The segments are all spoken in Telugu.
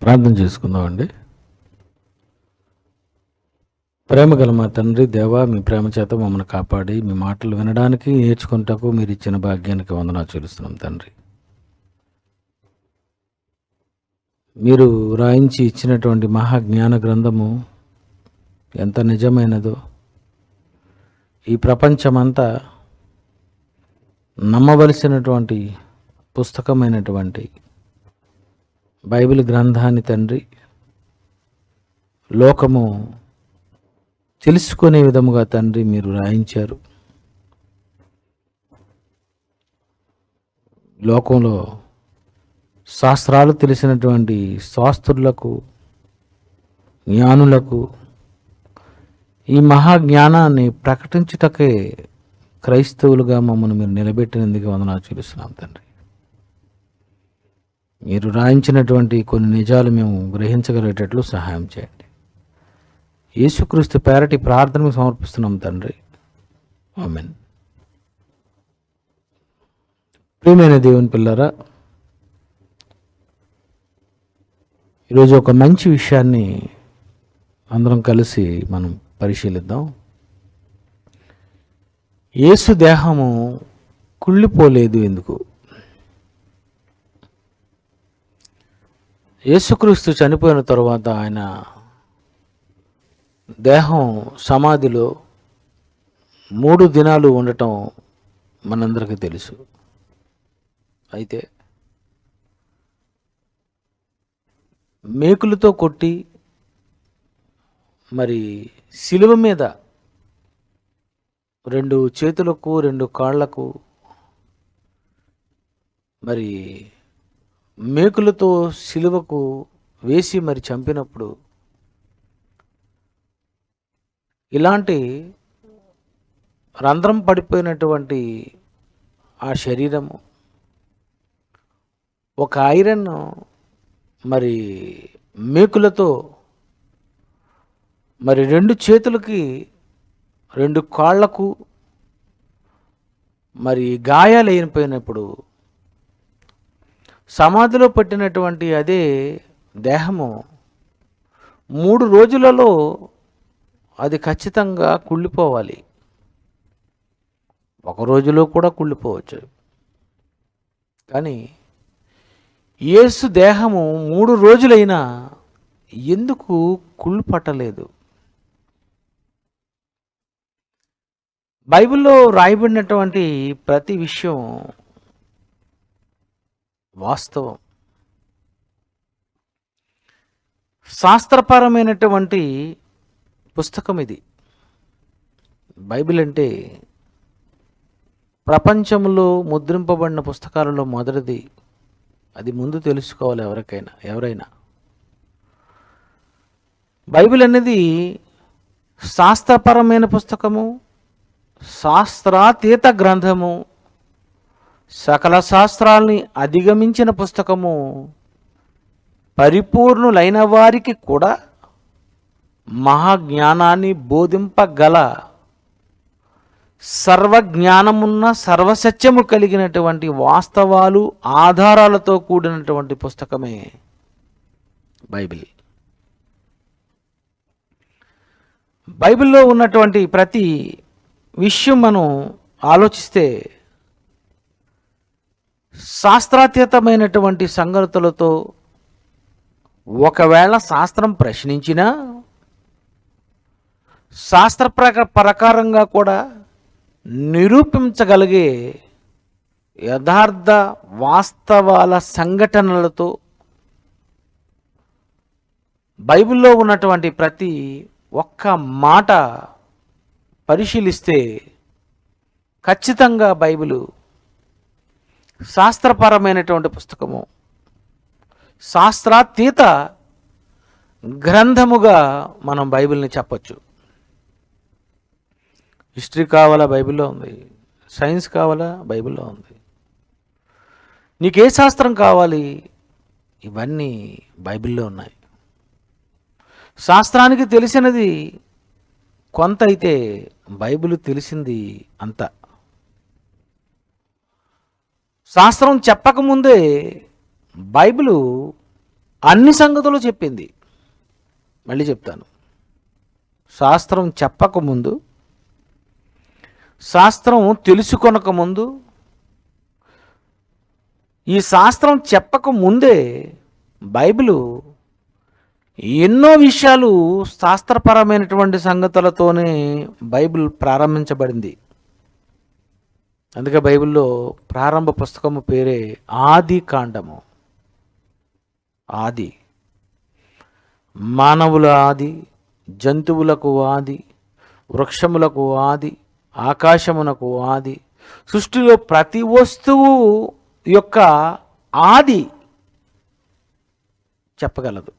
ప్రార్థన చేసుకుందామండి. ప్రేమగల మా తండ్రి దేవా, మీ ప్రేమ చేత మమ్మల్ని కాపాడి మీ మాటలు వినడానికి నేర్చుకుంటకు మీరు ఇచ్చిన భాగ్యానికి వందనాలు చెల్లిస్తున్నాం తండ్రి. మీరు రాయించి ఇచ్చినటువంటి మహాజ్ఞాన గ్రంథము ఎంత నిజమైనదో, ఈ ప్రపంచమంతా నమ్మవలసినటువంటి పుస్తకమైనటువంటి బైబిల్ గ్రంథాన్ని తండ్రి లోకము తెలుసుకునే విధముగా తండ్రి మీరు రాయించారు. లోకంలో శాస్త్రాలు తెలిసినటువంటి శాస్త్రులకు, జ్ఞానులకు ఈ మహాజ్ఞానాన్ని ప్రకటించుటకే క్రైస్తవులుగా మమ్మల్ని మీరు నిలబెట్టినందుకు వందనాలు చెల్లిస్తున్నాం తండ్రి. మీరు రాయించినటువంటి కొన్ని నిజాలు మేము గ్రహించగలిగేటట్లు సహాయం చేయండి. యేసుక్రీస్తు పేరటి ప్రార్థనకు సమర్పిస్తున్నాం తండ్రి. ఆమేన్. ప్రియమైన దేవుని పిల్లరా, ఈరోజు ఒక మంచి విషయాన్ని అందరం కలిసి మనం పరిశీలిద్దాం. యేసు దేహము కుళ్ళిపోలేదు ఎందుకు? యేసుక్రీస్తు చనిపోయిన తర్వాత ఆయన దేహం సమాధిలో 3 దినాలు ఉండటం మనందరికీ తెలుసు. అయితే మేకులతో కొట్టి మరి శిలువ మీద 2 చేతులకు 2 కాళ్లకు మరి మేకులతో శిలువకు వేసి మరి చంపినప్పుడు ఇలాంటి రంధ్రం పడిపోయినటువంటి ఆ శరీరము ఒక ఐరన్ మరి మేకులతో మరి 2 చేతులకి 2 కాళ్లకు మరి గాయాలైపోయినప్పుడు సమాధిలో పెట్టినటువంటి అదే దేహము 3 రోజులలో అది ఖచ్చితంగా కుళ్ళిపోవాలి. 1 రోజులో కూడా కుళ్ళిపోవచ్చు. కానీ యేసు దేహము 3 రోజులైనా ఎందుకు కుళ్ళు పట్టలేదు? బైబిల్లో రాయబడినటువంటి ప్రతి విషయం వాస్తవం. శాస్త్రపరమైనటువంటి పుస్తకం ఇది. బైబిల్ అంటే ప్రపంచంలో ముద్రింపబడిన పుస్తకాలలో మొదటిది. అది ముందు తెలుసుకోవాలి ఎవరైనా. బైబిల్ అనేది శాస్త్రపరమైన పుస్తకము, శాస్త్రాతీత గ్రంథము, సకల శాస్త్రాల్ని అధిగమించిన పుస్తకము, పరిపూర్ణులైన వారికి కూడా మహాజ్ఞానాన్ని బోధింపగల సర్వజ్ఞానమున్న సర్వసత్యము కలిగినటువంటి వాస్తవాలు ఆధారాలతో కూడినటువంటి పుస్తకమే బైబిల్. బైబిల్లో ఉన్నటువంటి ప్రతి విషయం మనం ఆలోచిస్తే శాస్త్రాతీతమైనటువంటి సంగతులతో ఒకవేళ శాస్త్రం ప్రశ్నించినా శాస్త్ర ప్రకారంగా కూడా నిరూపించగలిగే యథార్థ వాస్తవాల సంఘటనలతో బైబిల్లో ఉన్నటువంటి ప్రతి ఒక్క మాట పరిశీలిస్తే ఖచ్చితంగా బైబిలు శాస్త్రపరమైనటువంటి పుస్తకము, శాస్త్రాతీత గ్రంథముగా మనం బైబిల్ని చెప్పచ్చు. హిస్టరీ కావాలా? బైబిల్లో ఉంది. సైన్స్ కావాలా? బైబిల్లో ఉంది. నీకే శాస్త్రం కావాలి? ఇవన్నీ బైబిల్లో ఉన్నాయి. శాస్త్రానికి తెలిసినది కొంత అయితే బైబిల్ తెలిసింది అంత. శాస్త్రం చెప్పకముందే బైబిలు అన్ని సంగతులు చెప్పింది. మళ్ళీ చెప్తాను, శాస్త్రం చెప్పకముందు, శాస్త్రం తెలుసుకొనకముందు, ఈ శాస్త్రం చెప్పకముందే బైబిలు ఎన్నో విషయాలు శాస్త్రపరమైనటువంటి సంగతులతోనే బైబిల్ ప్రారంభించబడింది. అందుకే బైబిల్లో ప్రారంభ పుస్తకము పేరే ఆది కాండము. ఆది, మానవుల ఆది, జంతువులకు ఆది, వృక్షములకు ఆది, ఆకాశమునకు ఆది, సృష్టిలో ప్రతి వస్తువు యొక్క ఆది చెప్పగలదు.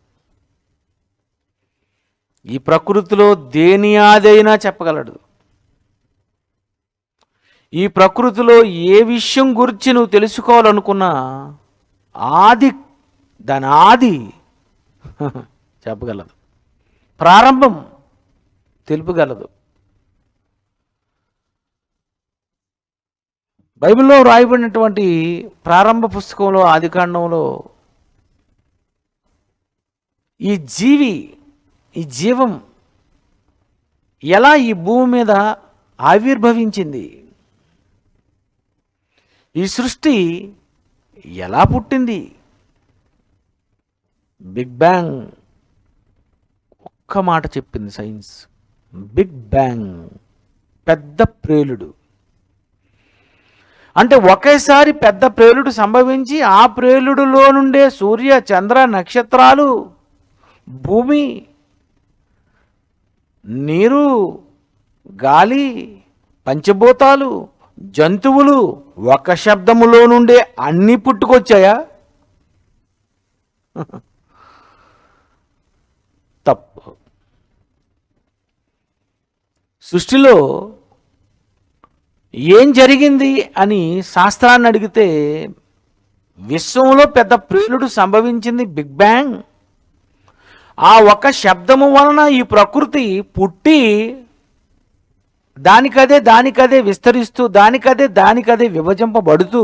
ఈ ప్రకృతిలో దేని ఆదైనా చెప్పగలడు. ఈ ప్రకృతిలో ఏ విషయం గురించి నువ్వు తెలుసుకోవాలనుకున్నా ఆది, దాని ఆది చెప్పగలదు, ప్రారంభం తెలుపగలదు. బైబిల్లో రాయబడినటువంటి ప్రారంభ పుస్తకంలో ఆదికాండంలో ఈ జీవం ఎలా ఈ భూమి మీద ఆవిర్భవించింది, ఈ సృష్టి ఎలా పుట్టింది, బిగ్ బ్యాంగ్ ఒక్క మాట చెప్పింది సైన్స్. బిగ్ బ్యాంగ్, పెద్ద ప్రేలుడు. అంటే ఒకేసారి పెద్ద ప్రేలుడు సంభవించి ఆ ప్రేలుడులో నుండే సూర్య, చంద్ర, నక్షత్రాలు, భూమి, నీరు, గాలి, పంచభూతాలు, జంతువులు ఒక శబ్దములో నుండే అన్నీ పుట్టుకొచ్చాయా? తప్పు. సృష్టిలో ఏం జరిగింది అని శాస్త్రాన్ని అడిగితే విశ్వంలో పెద్ద ప్రేలుడు సంభవించింది, బిగ్ బ్యాంగ్. ఆ ఒక శబ్దము వలన ఈ ప్రకృతి పుట్టి దానికదే విస్తరిస్తూ దానికదే విభజింపబడుతూ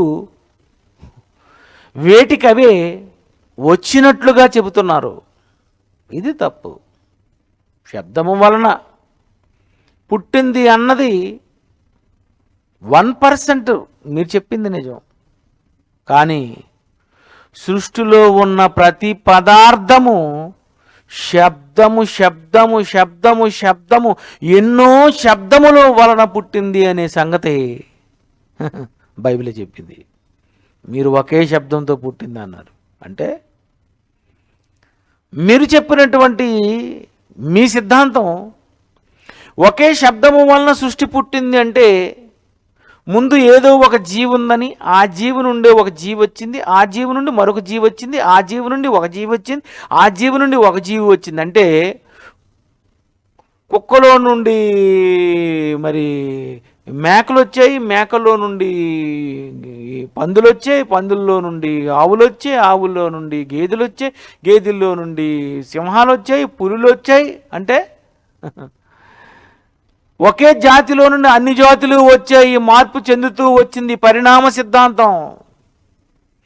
వేటికవే వచ్చినట్లుగా చెబుతున్నారు. ఇది తప్పు. శబ్దము వలన పుట్టింది అన్నది 1% మీరు చెప్పింది నిజం. కానీ సృష్టిలో ఉన్న ప్రతి పదార్థము శబ్దము ఎన్నో శబ్దముల వలన పుట్టింది అనే సంగతి బైబిలే చెప్పింది. మీరు ఒకే శబ్దంతో పుట్టింది అన్నారు. అంటే మీరు చెప్పినటువంటి మీ సిద్ధాంతం ఒకే శబ్దము వలన సృష్టి పుట్టింది అంటే ముందు ఏదో ఒక జీవి ఉందని, ఆ జీవి నుండి ఒక జీవి వచ్చింది, ఆ జీవి నుండి మరొక జీవి వచ్చింది, ఆ జీవి నుండి ఒక జీవి వచ్చింది, ఆ జీవి నుండి ఒక జీవి వచ్చింది. అంటే కుక్కలో నుండి మరి మేకలు వచ్చాయి, మేకల్లో నుండి పందులు వచ్చాయి, పందుల్లో నుండి ఆవులు వచ్చాయి, ఆవుల్లో నుండి గేదెలు వచ్చాయి, గేదెల్లో నుండి సింహాలు వచ్చాయి, పులులు వచ్చాయి. అంటే ఒకే జాతిలో నుండి అన్ని జాతులు వచ్చాయి, మార్పు చెందుతూ వచ్చింది పరిణామ సిద్ధాంతం.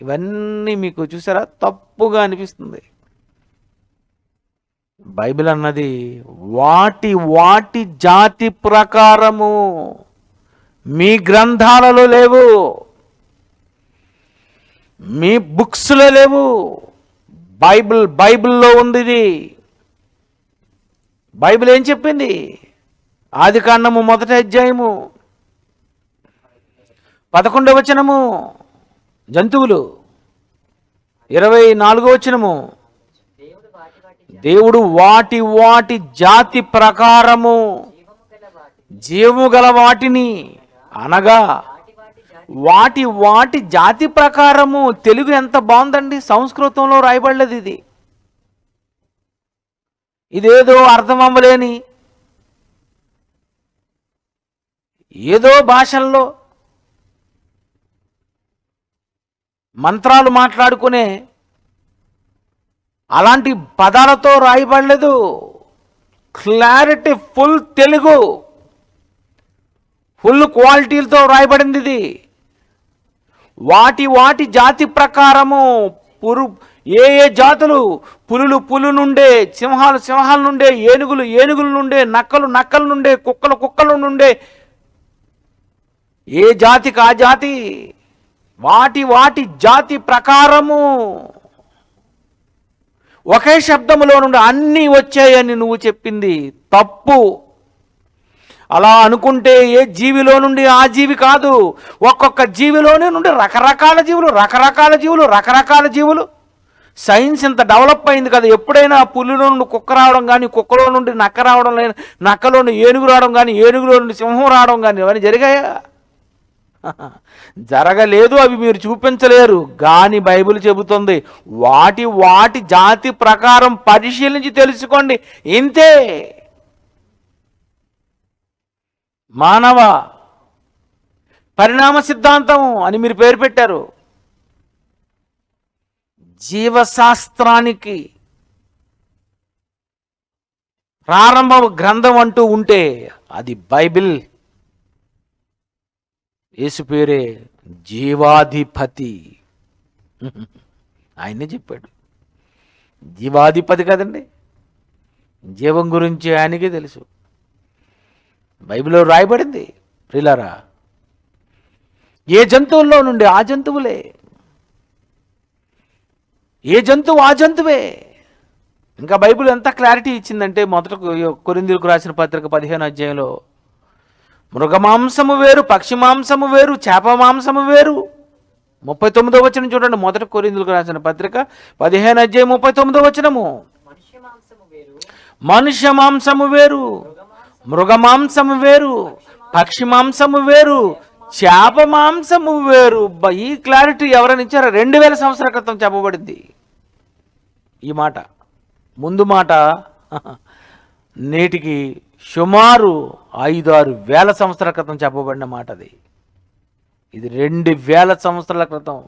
ఇవన్నీ మీకు చూసారా తప్పుగా అనిపిస్తుంది. బైబిల్ అన్నది వాటి జాతి ప్రకారము, మీ గ్రంథాలలో లేవు, మీ బుక్స్లో లేవు. బైబిల్లో ఉంది ఇది. బైబిల్ ఏం చెప్పింది? ఆదికాండము 1వ అధ్యాయము 11వ వచనము జంతువులు, 24వ వచనము దేవుడు వాటి జాతి ప్రకారము జీవము గల వాటిని, అనగా వాటి జాతి ప్రకారము. తెలుగు ఎంత బాగుందండి, సంస్కృతంలో రాయబడలేదు ఇది. ఇదేదో అర్థం అవ్వలేని ఏదో భాషల్లో మంత్రాలు మాట్లాడుకునే అలాంటి పదాలతో రాయబడలేదు. క్లారిటీ, ఫుల్ తెలుగు, ఫుల్ క్వాలిటీలతో రాయబడింది ఇది. వాటి జాతి ప్రకారము ఏ ఏ జాతులు, పులులు పులు నుండే, సింహాలు సింహాల నుండే, ఏనుగులు ఏనుగుల నుండే, నక్కలు నక్కల నుండే, కుక్కలు కుక్కల నుండే, ఏ జాతికి ఆ జాతి, వాటి వాటి జాతి ప్రకారము ఒకే శబ్దములో నుండి అన్నీ వచ్చాయని నువ్వు చెప్పింది తప్పు. అలా అనుకుంటే ఏ జీవిలో నుండి ఆ జీవి కాదు, ఒక్కొక్క జీవిలోనే నుండి రకరకాల జీవులు రకరకాల జీవులు రకరకాల జీవులు. సైన్స్ ఇంత డెవలప్ అయింది కదా, ఎప్పుడైనా పులిలో నుండి కుక్క రావడం కానీ, కుక్కలో నుండి నక్క రావడం లేదు, నక్కలో నుండి ఏనుగు రావడం కానీ, ఏనుగులో నుండి సింహం రావడం కానీ ఇవన్నీ జరిగాయా? జరగలేదు. అవి మీరు చూపించలేరు. కానీ బైబిల్ చెబుతుంది వాటి వాటి జాతి ప్రకారం పరిశీలించి తెలుసుకోండి, ఇంతే. మానవ పరిణామ సిద్ధాంతం అని మీరు పేరు పెట్టారు. జీవశాస్త్రానికి ప్రారంభ గ్రంథం అంటూ ఉంటే అది బైబిల్. యేసు పేరే జీవాధిపతి. ఆయనే చెప్పాడు. జీవాధిపతి కదండి, జీవం గురించి ఆయనకే తెలుసు. బైబిల్లో రాయబడింది. ప్రియులారా, ఏ జంతువుల్లో నుండి ఆ జంతువులే, ఏ జంతువు ఆ జంతువే. ఇంకా బైబిల్ ఎంత క్లారిటీ ఇచ్చిందంటే, మొదట కొరింథీయులకు రాసిన పత్రిక 15వ అధ్యాయంలో మృగమాంసము వేరు, పక్షి మాంసము వేరు, చేప మాంసము వేరు. 39వ వచనం చూడండి. మొదట కొరింథీయులకు రాసిన పత్రిక 15వ అధ్యాయం 39వ వచనము. మనుష్య మాంసము వేరు, మృగ మాంసము వేరు, పక్షి మాంసము వేరు, చేప మాంసము వేరు. ఈ క్లారిటీ ఎవరైనా ఇచ్చారా? 2000 సంవత్సరాల క్రితం చెప్పబడింది ఈ మాట. ముందు మాట నేటికి సుమారు 5-6 వేల సంవత్సరాల క్రితం చెప్పబడిన మాట అది. ఇది 2000 సంవత్సరాల క్రితం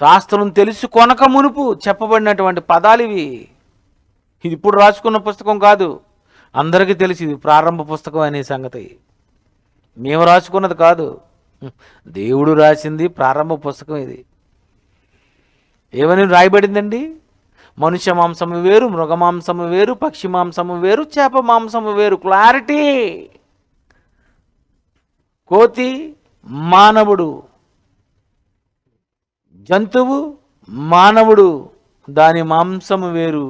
శాస్త్రం తెలుసుకొనక మునుపు చెప్పబడినటువంటి పదాలు ఇవి. ఇది ఇప్పుడు రాసుకున్న పుస్తకం కాదు, అందరికీ తెలిసి ఇది ప్రారంభ పుస్తకం అనే సంగతి. మేము రాసుకున్నది కాదు, దేవుడు రాసింది ప్రారంభ పుస్తకం ఇది. ఏమని రాయబడిందండి? మనుష్య మాంసము వేరు, మృగ మాంసము వేరు, పక్షి మాంసము వేరు, చేప మాంసము వేరు. క్లారిటీ. కోతి మానవుడు, జంతువు మానవుడు, దాని మాంసము వేరు,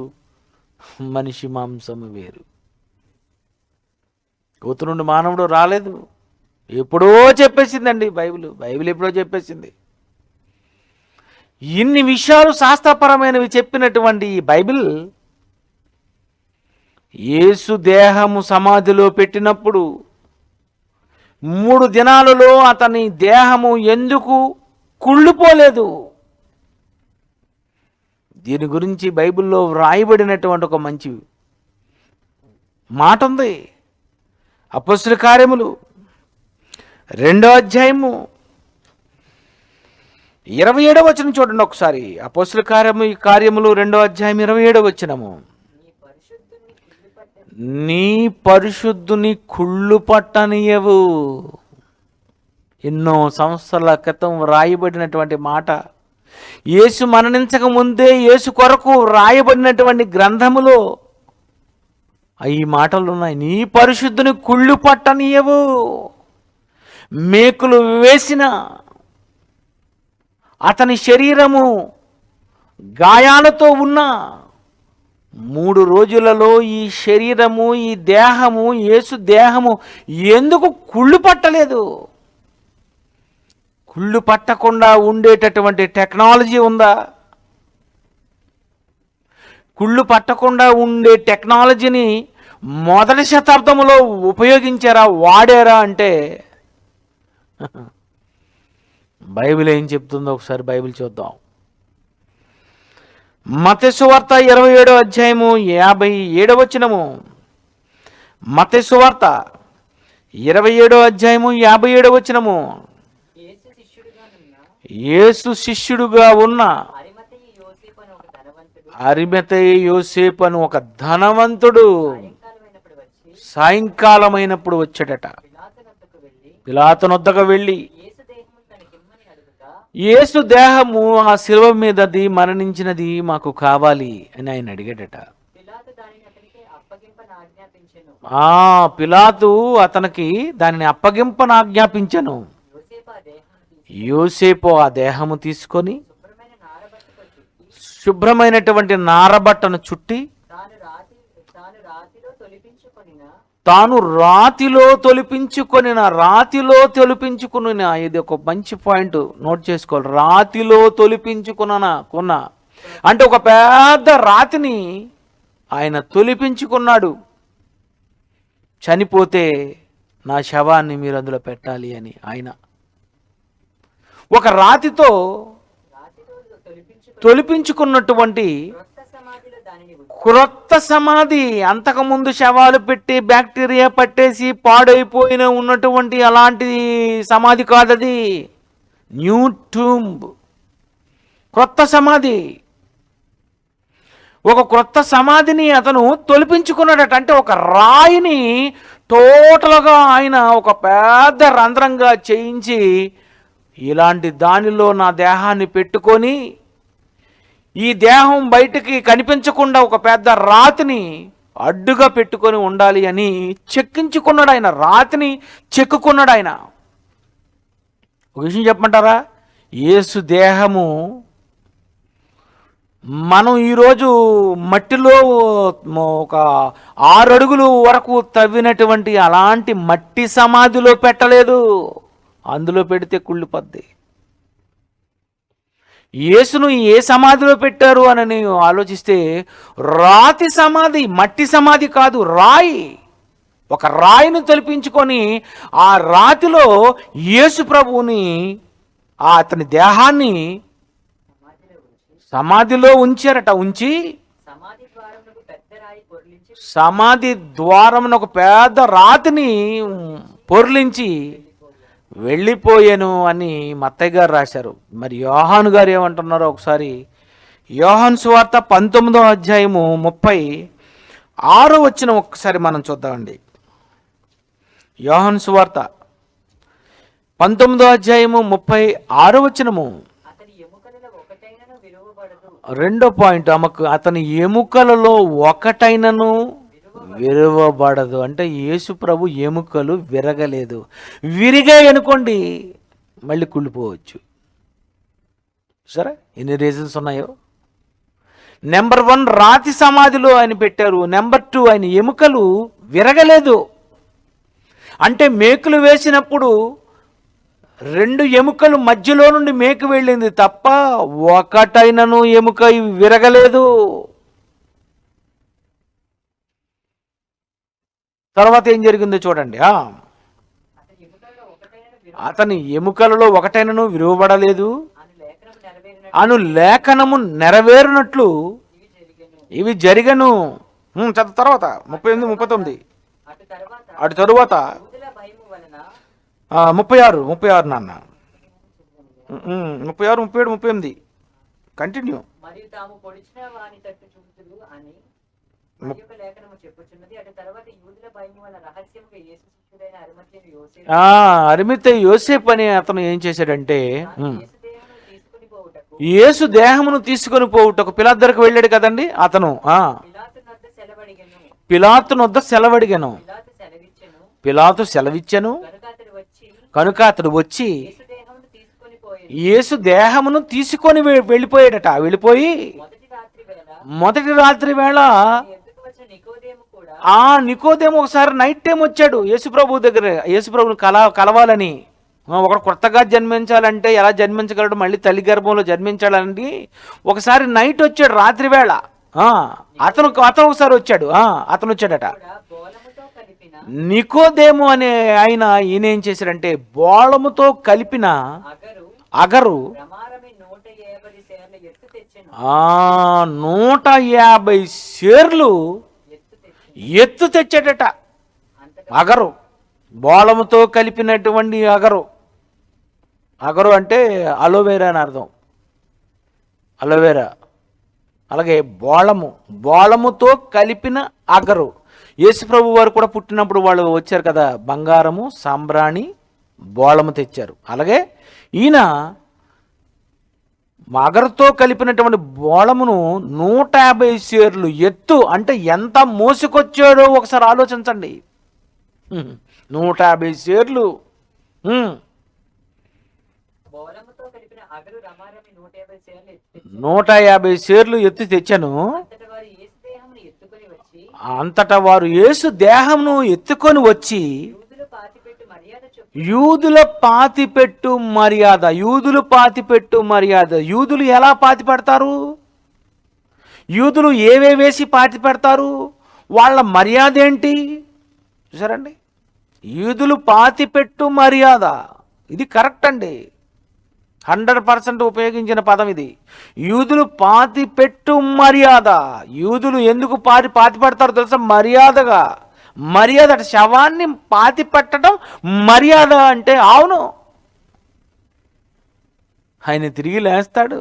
మనిషి మాంసము వేరు. కోతి నుండి మానవుడు రాలేదు. ఎప్పుడో చెప్పేసిందండి బైబిల్ ఎప్పుడో చెప్పేసింది. ఇన్ని విషయాలు శాస్త్రపరమైనవి చెప్పినటువంటి ఈ బైబిల్ యేసు దేహము సమాధిలో పెట్టినప్పుడు 3 దినాలలో అతని దేహము ఎందుకు కుళ్ళిపోలేదు? దీని గురించి బైబిల్లో వ్రాయబడినటువంటి ఒక మంచి మాట ఉంది. అపొస్తలుల కార్యములు 2వ అధ్యాయము 27వ వచనం చూడండి ఒకసారి. అపొస్తలుల కార్యములు 2వ అధ్యాయం 27వ వచనము. నీ పరిశుద్ధుని కుళ్ళు పట్టనియవు. ఎన్నో సంవత్సరాల క్రితం రాయబడినటువంటి మాట. యేసు మరణించక ముందే యేసు కొరకు రాయబడినటువంటి గ్రంథములో ఈ మాటలు ఉన్నాయి. నీ పరిశుద్ధుని కుళ్ళు పట్టనియవు. మేకులు వేసిన అతని శరీరము గాయాలతో ఉన్న 3 రోజులలో ఈ శరీరము, ఈ దేహము, యేసు దేహము ఎందుకు కుళ్ళు పట్టలేదు? కుళ్ళు పట్టకుండా ఉండేటటువంటి టెక్నాలజీ ఉందా? కుళ్ళు పట్టకుండా ఉండే టెక్నాలజీని మొదటి శతాబ్దంలో ఉపయోగించారా, వాడారా అంటే బైబిల్ ఏం చెప్తుందో ఒకసారి బైబిల్ చూద్దాం. మత్తయి సువార్త 27వ అధ్యాయము 57వ వచనము. మత్తయి సువార్త 27వ అధ్యాయము 57వ వచనము. యేసు శిష్యుడుగా ఉన్న అరిమతయి యోసేపు అని ఒక ధనవంతుడు సాయంకాలమైనప్పుడు వచ్చాడట. పిలాతు వద్దకు వెళ్ళి యేసు దేహము ఆ శిలువ మీదది మరణించినది మాకు కావాలి అని ఆయన అడిగాడట. పిలాతు అతనికి దానిని అప్పగింపను ఆజ్ఞాపించను. యోసేపు ఆ దేహము తీసుకొని శుభ్రమైనటువంటి నారబట్టను చుట్టి తాను రాతిలో తొలిపించుకున్న ఇది ఒక మంచి పాయింట్ నోట్ చేసుకోవాలి. రాతిలో కొన్న అంటే ఒక పెద్ద రాతిని ఆయన తొలిపించుకున్నాడు. చనిపోతే నా శవాన్ని మీరు అందులో పెట్టాలి అని ఆయన ఒక రాతితో తొలిపించుకున్నటువంటి క్రొత్త సమాధి. అంతకుముందు శవాలు పెట్టి బ్యాక్టీరియా పట్టేసి పాడైపోయిన ఉన్నటువంటి అలాంటి సమాధి కాదది. న్యూ టూంబ్, క్రొత్త సమాధి. ఒక క్రొత్త సమాధిని అతను తొలిపించుకున్నాడట. అంటే ఒక రాయిని టోటల్గా ఆయన ఒక పెద్ద రంధ్రంగా చేయించి ఇలాంటి దానిలో నా దేహాన్ని పెట్టుకొని ఈ దేహం బయటికి కనిపించకుండా ఒక పెద్ద రాతిని అడ్డుగా పెట్టుకొని ఉండాలి అని చెక్కించుకున్నాడు ఆయన. రాతిని చెక్కుకున్నాడు ఆయన. ఒక విషయం చెప్పమంటారా? యేసు దేహము మనం ఈరోజు మట్టిలో ఒక 6 అడుగులు వరకు తవ్వినటువంటి అలాంటి మట్టి సమాధిలో పెట్టలేదు. అందులో పెడితే కుళ్ళిపోద్ది. యేసును ఏ సమాధిలో పెట్టారు అని ఆలోచిస్తే రాతి సమాధి, మట్టి సమాధి కాదు, రాయి. ఒక రాయిని తొలిపించుకొని ఆ రాతిలో యేసు ప్రభువుని అతని దేహాన్ని సమాధిలో ఉంచారట. ఉంచి సమాధి ద్వారమున ఒక పెద్ద రాతిని పొర్లించి వెళ్ళిపోయాను అని మత్తయ్య గారు రాశారు. మరి యోహాను గారు ఏమంటున్నారో ఒకసారి యోహాను సువార్త 19వ అధ్యాయము 36వ వచనం ఒకసారి మనం చూద్దామండి. యోహాను సువార్త 19వ అధ్యాయము 36వ వచనము. రెండో పాయింట్, అతని ఎముకలలో ఒకటైనను విరవబడదు. అంటే యేసు ప్రభు ఎముకలు విరగలేదు. విరిగాయి అనుకోండి మళ్ళీ కుళ్ళిపోవచ్చు. సరే, ఎన్ని రీజన్స్ ఉన్నాయో. నెంబర్ 1 రాతి సమాధిలో ఆయన పెట్టారు. నెంబర్ 2 ఆయన ఎముకలు విరగలేదు. అంటే మేకులు వేసినప్పుడు 2 ఎముకలు మధ్యలో నుండి మేకు వెళ్ళింది తప్ప ఒకటైనను ఎముక విరగలేదు. తర్వాత ఏం జరిగిందో చూడండి. అతని ఎముకలలో ఒకటైనను విరువబడలేదు అను లేఖనము నెరవేరునట్లు ఇవి జరిగను. తర్వాత 38, 39. అటు తరువాత 36 నాన్న, 36, 37, 38 కంటిన్యూ. అరిమతయి యోసేపు అని అతను ఏం చేశాడంటే యేసు దేహమును తీసుకొని పోవుటకు పిలాతు దగ్గరికి వెళ్ళాడు కదండి అతను. పిలాతు వద్ద సెలవడిగాను. పిలాతు సెలవిచ్చాను కనుక అతడు వచ్చి యేసు దేహమును తీసుకొని వెళ్ళిపోయాడట. వెళ్ళిపోయి మొదటి రాత్రి వేళ నికోదేము ఒకసారి నైట్ టైం వచ్చాడు యేసు ప్రభు దగ్గర. యేసు ప్రభుని కలవాలని. ఒకడు కొత్తగా జన్మించాలంటే ఎలా జన్మించగలడు? మళ్ళీ తల్లి గర్భంలో జన్మించాలని ఒకసారి నైట్ వచ్చాడు, రాత్రి వేళ. అతను ఒకసారి వచ్చాడు. అతను వచ్చాడట. నికోదేము అనే ఆయన ఈయన ఏం చేశాడంటే బోళముతో కలిపిన అగరు 150 సేర్లు ఎత్తు తెచ్చాడట. అగరు, బోళముతో కలిపినటువంటి అగరు. అగరు అంటే అలోవేరా అని అర్థం. అలోవేరా. అలాగే బోళముతో కలిపిన అగరు. యేసుప్రభు వారు కూడా పుట్టినప్పుడు వాళ్ళు వచ్చారు కదా, బంగారము, సాంబ్రాణి, బోళము తెచ్చారు. అలాగే ఈయన మగరుతో కలిపినటువంటి బోళమును 150 సేర్లు ఎత్తు అంటే ఎంత మోసుకొచ్చాడో ఒకసారి ఆలోచించండి. 150 సేర్లు. 150 సేర్లు ఎత్తి తెచ్చాను. అంతటా వారు యేసు దేహమును ఎత్తుకొని వచ్చి యూదుల పాతిపెట్టు మర్యాద. యూదులు ఎలా పాతి పెడతారు? యూదులు ఏవేవేసి పాతి పెడతారు? వాళ్ళ మర్యాద ఏంటి చూసారండి? యూదులు పాతిపెట్టు మర్యాద. ఇది కరెక్ట్ అండి, 100% ఉపయోగించిన పదం ఇది. యూదులు పాతిపెట్టు మర్యాద. యూదులు ఎందుకు పాతి పెడతారో తెలుసా? మర్యాదగా. మర్యాద, శవాన్ని పాతి పెట్టడం మర్యాద అంటే అవును. ఆయన తిరిగి లేస్తాడు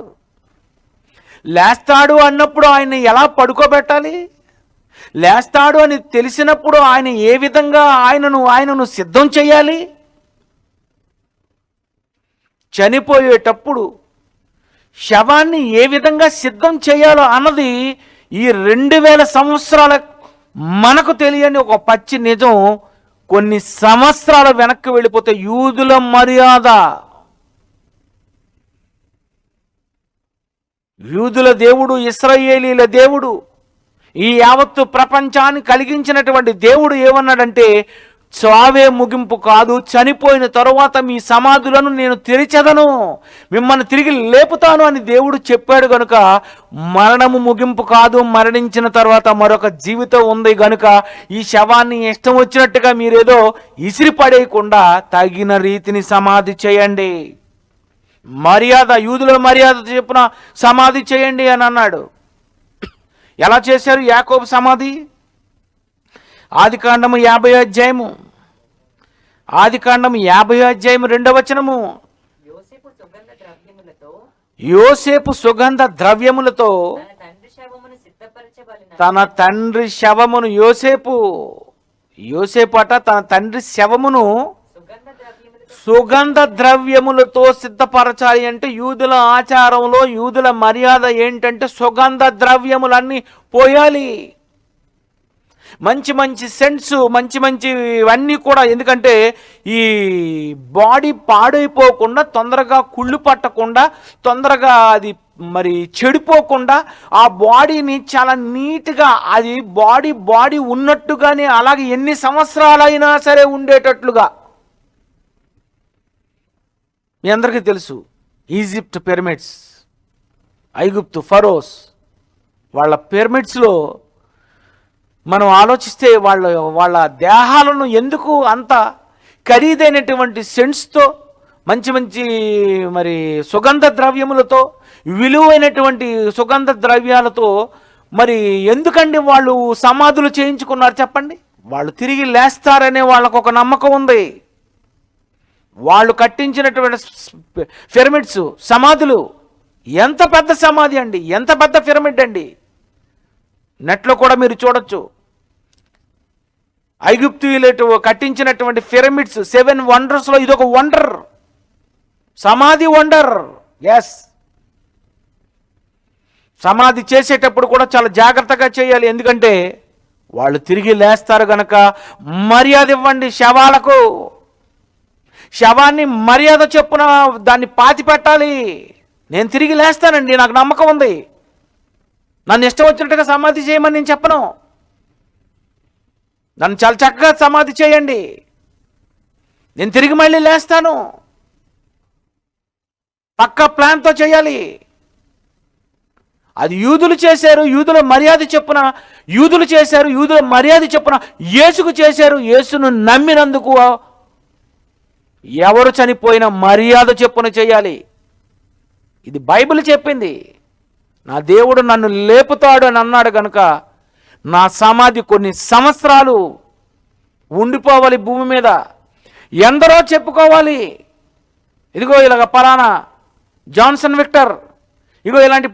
అన్నప్పుడు ఆయన ఎలా పడుకోబెట్టాలి? లేస్తాడు అని తెలిసినప్పుడు ఆయన ఏ విధంగా ఆయనను సిద్ధం చేయాలి? చనిపోయేటప్పుడు శవాన్ని ఏ విధంగా సిద్ధం చేయాలో అన్నది ఈ 2000 సంవత్సరాల మనకు తెలియని ఒక పచ్చి నిజం. కొన్ని సంవత్సరాల వెనక్కి వెళ్ళిపోతే యూదుల మర్యాద, యూదుల దేవుడు, ఇశ్రాయేలీల దేవుడు, ఈ యావత్తు ప్రపంచాన్ని కలిగించినటువంటి దేవుడు ఏమన్నాడంటే, చావే ముగింపు కాదు, చనిపోయిన తరువాత మీ సమాధులను నేను తెరిచెదను, మిమ్మల్ని తిరిగి లేపుతాను అని దేవుడు చెప్పాడు. గనుక మరణము ముగింపు కాదు, మరణించిన తర్వాత మరొక జీవితం ఉంది. గనుక ఈ శవాన్ని ఇష్టం వచ్చినట్టుగా మీరేదో ఇసిరి పడేయకుండా తగిన రీతిని సమాధి చేయండి. మర్యాద, యూదుల మర్యాద చెప్పున సమాధి చేయండి అని అన్నాడు. ఎలా చేశారు యాకోబు సమాధి? ఆదికాండము 50వ అధ్యాయము 2వ వచనము. యోసేపు సుగంధ ద్రవ్యములతో తన తండ్రి శవమును, యోసేపు అట తన తండ్రి శవమును సుగంధ ద్రవ్యములతో సిద్ధపరచాలి. అంటే యూదుల ఆచారంలో, యూదుల మర్యాద ఏంటంటే సుగంధ ద్రవ్యములన్నీ పోయాలి. మంచి మంచి సెంట్స్, మంచి ఇవన్నీ కూడా. ఎందుకంటే ఈ బాడీ పాడైపోకుండా, తొందరగా కుళ్ళు పట్టకుండా, తొందరగా అది మరి చెడిపోకుండా ఆ బాడీని చాలా నీట్గా, అది బాడీ ఉన్నట్టుగానే అలాగే ఎన్ని సంవత్సరాలైనా సరే ఉండేటట్లుగా. మీ అందరికీ తెలుసు ఈజిప్ట్ పిరమిడ్స్, ఐగుప్తు ఫరోస్, వాళ్ళ పిరమిడ్స్లో మనం ఆలోచిస్తే వాళ్ళ దేహాలను ఎందుకు అంత ఖరీదైనటువంటి సెంట్స్తో, మంచి మరి సుగంధ ద్రవ్యములతో, విలువైనటువంటి సుగంధ ద్రవ్యాలతో మరి ఎందుకండి వాళ్ళు సమాధులు చేయించుకున్నారు చెప్పండి? వాళ్ళు తిరిగి లేస్తారనే వాళ్ళకు ఒక నమ్మకం ఉంది. వాళ్ళు కట్టించినటువంటి పిరమిడ్స్, సమాధులు ఎంత పెద్ద సమాధి అండి, ఎంత పెద్ద పిరమిడ్ అండి. నెట్లో కూడా మీరు చూడొచ్చు. ఐగుప్తీయులు కట్టించినటువంటి పిరమిడ్స్ 7 వండర్స్లో ఇదొక వండర్, సమాధి వండర్. ఎస్, సమాధి చేసేటప్పుడు కూడా చాలా జాగ్రత్తగా చేయాలి. ఎందుకంటే వాళ్ళు తిరిగి లేస్తారు గనక మర్యాద ఇవ్వండి శవాలకు. శవాన్ని మర్యాద చొప్పున దాన్ని పాతి పెట్టాలి. నేను తిరిగి లేస్తానండి, నాకు నమ్మకం ఉంది. నన్ను ఇష్టం వచ్చినట్టుగా సమాధి చేయమని నేను చెప్పను. నన్ను చాలా చక్కగా సమాధి చేయండి, నేను తిరిగి మళ్ళీ లేస్తాను. పక్కా ప్లాన్తో చేయాలి. అది యూదులు చేశారు, యూదుల మర్యాద చెప్పున యూదులు చేశారు, యూదుల మర్యాద చెప్పున యేసుకు చేశారు. యేసును నమ్మినందుకు ఎవరు చనిపోయినా మర్యాద చెప్పున చేయాలి. ఇది బైబిల్ చెప్పింది. నా దేవుడు నన్ను లేపుతాడు అని అన్నాడు కనుక నా సమాధి కొన్ని సంవత్సరాలు ఉండిపోవాలి భూమి మీద. ఎందరో చెప్పుకోవాలి, ఇదిగో ఇలాగ పలానా జాన్సన్ విక్టర్ ఇగో ఇలాంటి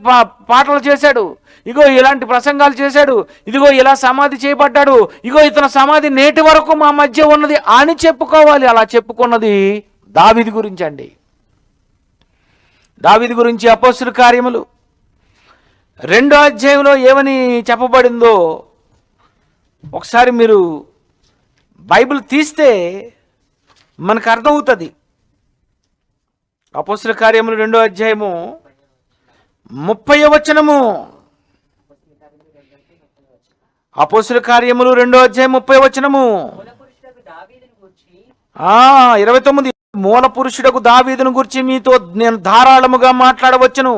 పాటలు చేశాడు, ఇగో ఇలాంటి ప్రసంగాలు చేశాడు, ఇదిగో ఇలా సమాధి చేయబడ్డాడు, ఇగో ఇతని సమాధి నేటి వరకు మా మధ్య ఉన్నది అని చెప్పుకోవాలి. అలా చెప్పుకున్నది దావీదు గురించి అండి. దావీదు గురించి అపోస్తుల కార్యములు 2వ అధ్యాయంలో ఏమని చెప్పబడిందో ఒకసారి మీరు బైబిల్ తీస్తే మనకు అర్థమవుతుంది. అపోస్తుల కార్యములు 2వ అధ్యాయము 30వ వచనము. అపోస్తుల కార్యములు 2వ అధ్యాయం 30వ వచనము. 29 మూల పురుషుడకు దావీదును గురించి మీతో నేను ధారాళముగా మాట్లాడవచ్చును.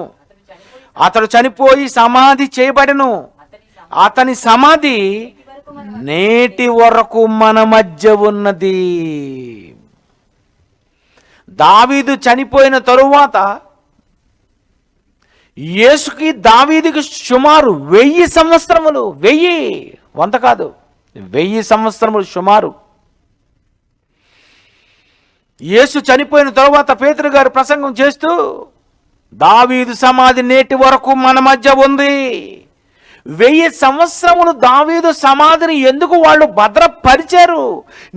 అతడు చనిపోయి సమాధి చేయబడెను. అతని సమాధి నేటి వరకు మన మధ్య ఉన్నది. దావీదు చనిపోయిన తరువాత యేసుకి దావీదుకి సుమారు 1000 సంవత్సరములు, 100 కాదు 1000 సంవత్సరములు సుమారు. యేసు చనిపోయిన తరువాత పేతురు గారు ప్రసంగం చేస్తూ దావీదు సమాధి నేటి వరకు మన మధ్య ఉంది. 1000 సంవత్సరములు దావీదు సమాధిని ఎందుకు వాళ్ళు భద్రపరిచారు?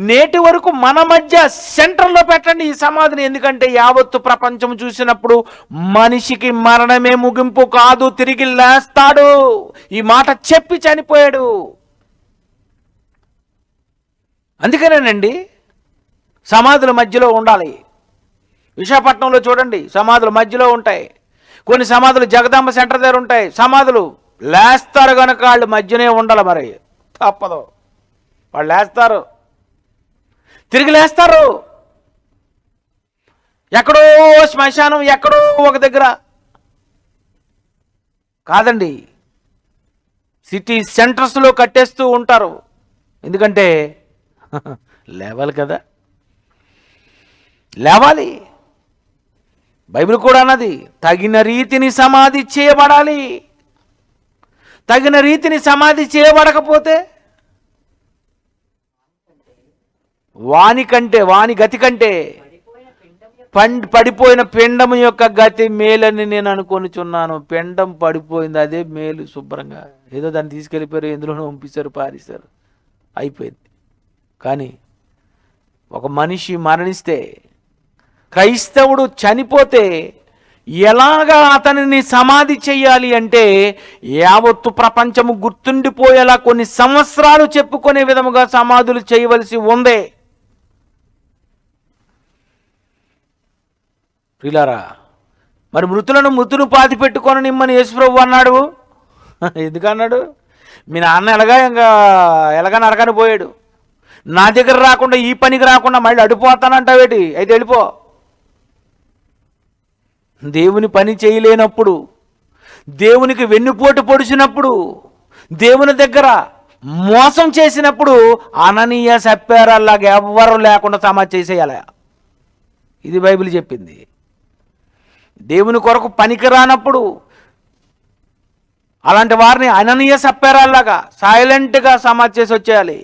నేటి వరకు మన మధ్య సెంటర్లో పెట్టండి ఈ సమాధిని. ఎందుకంటే యావత్తు ప్రపంచం చూసినప్పుడు మనిషికి మరణమే ముగింపు కాదు, తిరిగి లేస్తాడు. ఈ మాట చెప్పి చనిపోయాడు. అందుకనేనండి సమాధుల మధ్యలో ఉండాలి. విశాఖపట్నంలో చూడండి సమాధులు మధ్యలో ఉంటాయి. కొన్ని సమాధులు జగదాంబ సెంటర్ దగ్గర ఉంటాయి. సమాధులు లేస్తారు కనుక వాళ్ళు మధ్యనే ఉండాలి. మరి తప్పదు, వాళ్ళు లేస్తారు, తిరిగి లేస్తారు. ఎక్కడో శ్మశానం ఎక్కడో ఒక దగ్గర కాదండి, సిటీ సెంటర్స్లో కట్టేస్తూ ఉంటారు. ఎందుకంటే లేవాలి కదా, లేవాలి. బైబిల్ కూడా అన్నది తగిన రీతిని సమాధి చేయబడాలి. తగిన రీతిని సమాధి చేయబడకపోతే వాని గతి కంటే పడిపోయిన పిండము యొక్క గతి మేలని నేను అనుకొనిచున్నాను. పిండం పడిపోయింది, అదే మేలు. శుభ్రంగా ఏదో దాన్ని తీసుకెళ్ళిపోయారు, ఎందులోనో పంపిస్తారు, పారేశారు, అయిపోయింది. కానీ ఒక మనిషి మరణిస్తే, క్రైస్తవుడు చనిపోతే ఎలాగా అతనిని సమాధి చెయ్యాలి అంటే యావత్తు ప్రపంచము గుర్తుండిపోయేలా కొన్ని సంవత్సరాలు చెప్పుకునే విధముగా సమాధులు చేయవలసి ఉంది. ప్రియులారా, మరి మృతులు పాతి పెట్టుకొని నిమ్మని యేసుప్రభు అన్నాడు. ఎందుకన్నాడు? మీ నాన్న ఎలాగా నరకని పోయాడు, నా దగ్గర రాకుండా ఈ పనికి రాకుండా మళ్ళీ అడిపోతానంటావేటి? అయితే వెళ్ళిపో. దేవుని పని చేయలేనప్పుడు, దేవునికి వెన్నుపోటు పొడిచినప్పుడు, దేవుని దగ్గర మోసం చేసినప్పుడు అననీయ సప్పారాల్లాగా ఎవ్వరు లేకుండా సమాధి చేసేయాల. ఇది బైబిల్ చెప్పింది. దేవుని కొరకు పనికి రానప్పుడు అలాంటి వారిని అననీయ సప్పారాల్లాగా సైలెంట్గా సమాధి చేసి వచ్చేయాలి.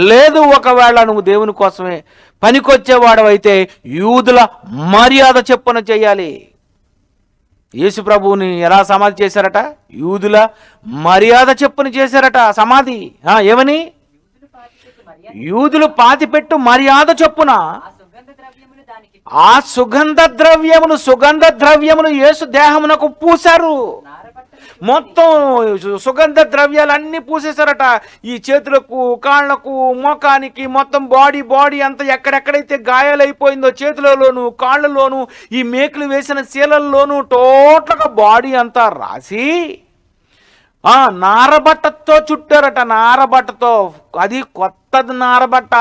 లేదు, ఒకవేళ నువ్వు దేవుని కోసమే పనికొచ్చేవాడవైతే యూదుల మర్యాద చెప్పున చేయాలి. యేసు ప్రభువుని ఎలా సమాధి చేశారట? యూదుల మర్యాద చెప్పున చేశారట సమాధి. ఏమని? యూదులు పాతిపెట్టు మర్యాద చొప్పున ఆ సుగంధ ద్రవ్యములు యేసు దేహమునకు పూశారు. మొత్తం సుగంధ ద్రవ్యాలన్నీ పూసేశారట. ఈ చేతులకు, కాళ్లకు, మోకానికి, మొత్తం బాడీ అంతా ఎక్కడెక్కడైతే గాయాలైపోయిందో చేతులలోను, కాళ్ళలోను, ఈ మేకులు వేసిన శీలల్లోనూ టోటల్గా బాడీ అంతా రాసి నారబట్టతో చుట్టారట. నారబట్టతో, అది కొత్తది నారబట్ట.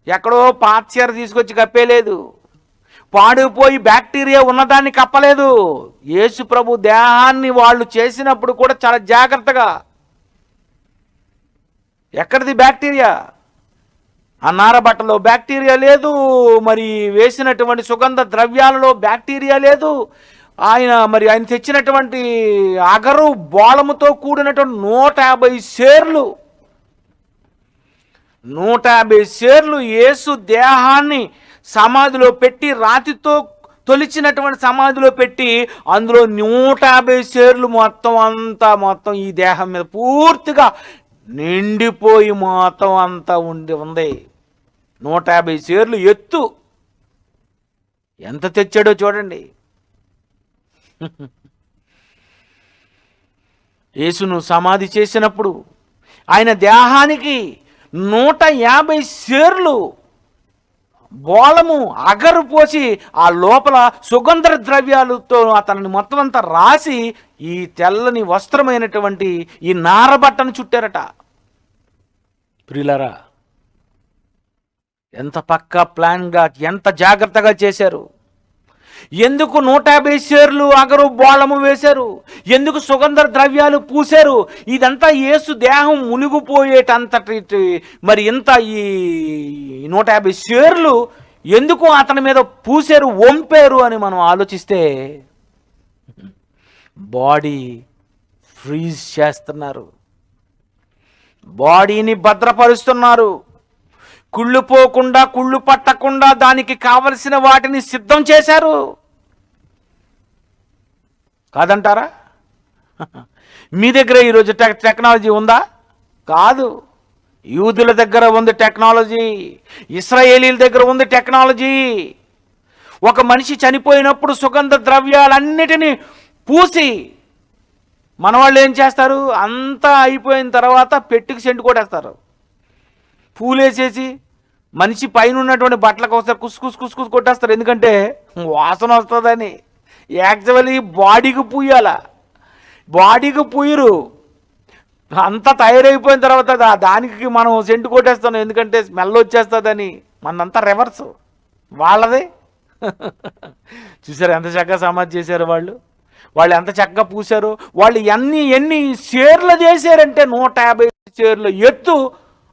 ఎక్కడో పాత చీర తీసుకొచ్చి కప్పేలేదు, పాడిపోయి బ్యాక్టీరియా ఉన్నదాన్ని కప్పలేదు. యేసు ప్రభు దేహాన్ని వాళ్ళు చేసినప్పుడు కూడా చాలా జాగ్రత్తగా, ఎక్కడిది బ్యాక్టీరియా? ఆ నారబట్టలో బ్యాక్టీరియా లేదు, మరి వేసినటువంటి సుగంధ ద్రవ్యాలలో బ్యాక్టీరియా లేదు. ఆయన తెచ్చినటువంటి అగరు బోళముతో కూడినటువంటి 150 సేర్లు యేసు దేహాన్ని సమాధిలో పెట్టి, రాతితో తొలిచినటువంటి సమాధిలో పెట్టి, అందులో 150 సేర్లు మొత్తం ఈ దేహం మీద పూర్తిగా నిండిపోయి మొత్తం అంతా ఉంది. 150 సేర్లు ఎత్తు. ఎంత తెచ్చాడో చూడండి. యేసును సమాధి చేసినప్పుడు ఆయన దేహానికి 150 సేర్లు బోళము అగరు పోసి ఆ లోపల సుగంధ ద్రవ్యాలతో అతనిని మొత్తం అంతా రాసి ఈ తెల్లని వస్త్రమైనటువంటి ఈ నారబట్టను చుట్టారట. ప్రియులారా, ఎంత పక్కా ప్లాన్గా, ఎంత జాగ్రత్తగా చేశారు. ఎందుకు 150 సేర్లు అగరు బోళము వేశారు? ఎందుకు సుగంధ ద్రవ్యాలు పూశారు? ఇదంతా యేసు దేహం మునిగిపోయేటంతటి మరి ఇంత ఈ 150 సేర్లు ఎందుకు అతని మీద పూశారు, వంపారు అని మనం ఆలోచిస్తే బాడీ ఫ్రీజ్ చేస్తున్నారు, బాడీని భద్రపరుస్తున్నారు. కుళ్ళు పోకుండా, కుళ్ళు పట్టకుండా దానికి కావలసిన వాటిని సిద్ధం చేశారు. కాదంటారా? మీ దగ్గర ఈరోజు టెక్నాలజీ ఉందా? కాదు. యూదుల దగ్గర ఉంది టెక్నాలజీ, ఇశ్రాయేలీల దగ్గర ఉంది టెక్నాలజీ. ఒక మనిషి చనిపోయినప్పుడు సుగంధ ద్రవ్యాలన్నిటినీ పూసి మన వాళ్ళు ఏం చేస్తారు? అంతా అయిపోయిన తర్వాత పెట్టుకు సెంటు కొట్టేస్తారు, పూలేసేసి మనిషి పైన ఉన్నటువంటి బట్టలకు ఒకసారి కుస్ కొట్టేస్తారు. ఎందుకంటే వాసన వస్తుందని. యాక్చువల్లీ బాడీకి పూయాల, బాడీకి పూయరు. అంతా తయారైపోయిన తర్వాత దానికి మనం సెంటు కొట్టేస్తాం, ఎందుకంటే స్మెల్ వచ్చేస్తుందని. మనంతా రివర్స్ వాళ్ళదే. చూసారు ఎంత చక్కగా సమాధి చేశారు వాళ్ళు. వాళ్ళు ఎంత చక్కగా పూశారు. వాళ్ళు ఎన్ని షేర్లు చేశారంటే 150 షేర్ల ఎత్తు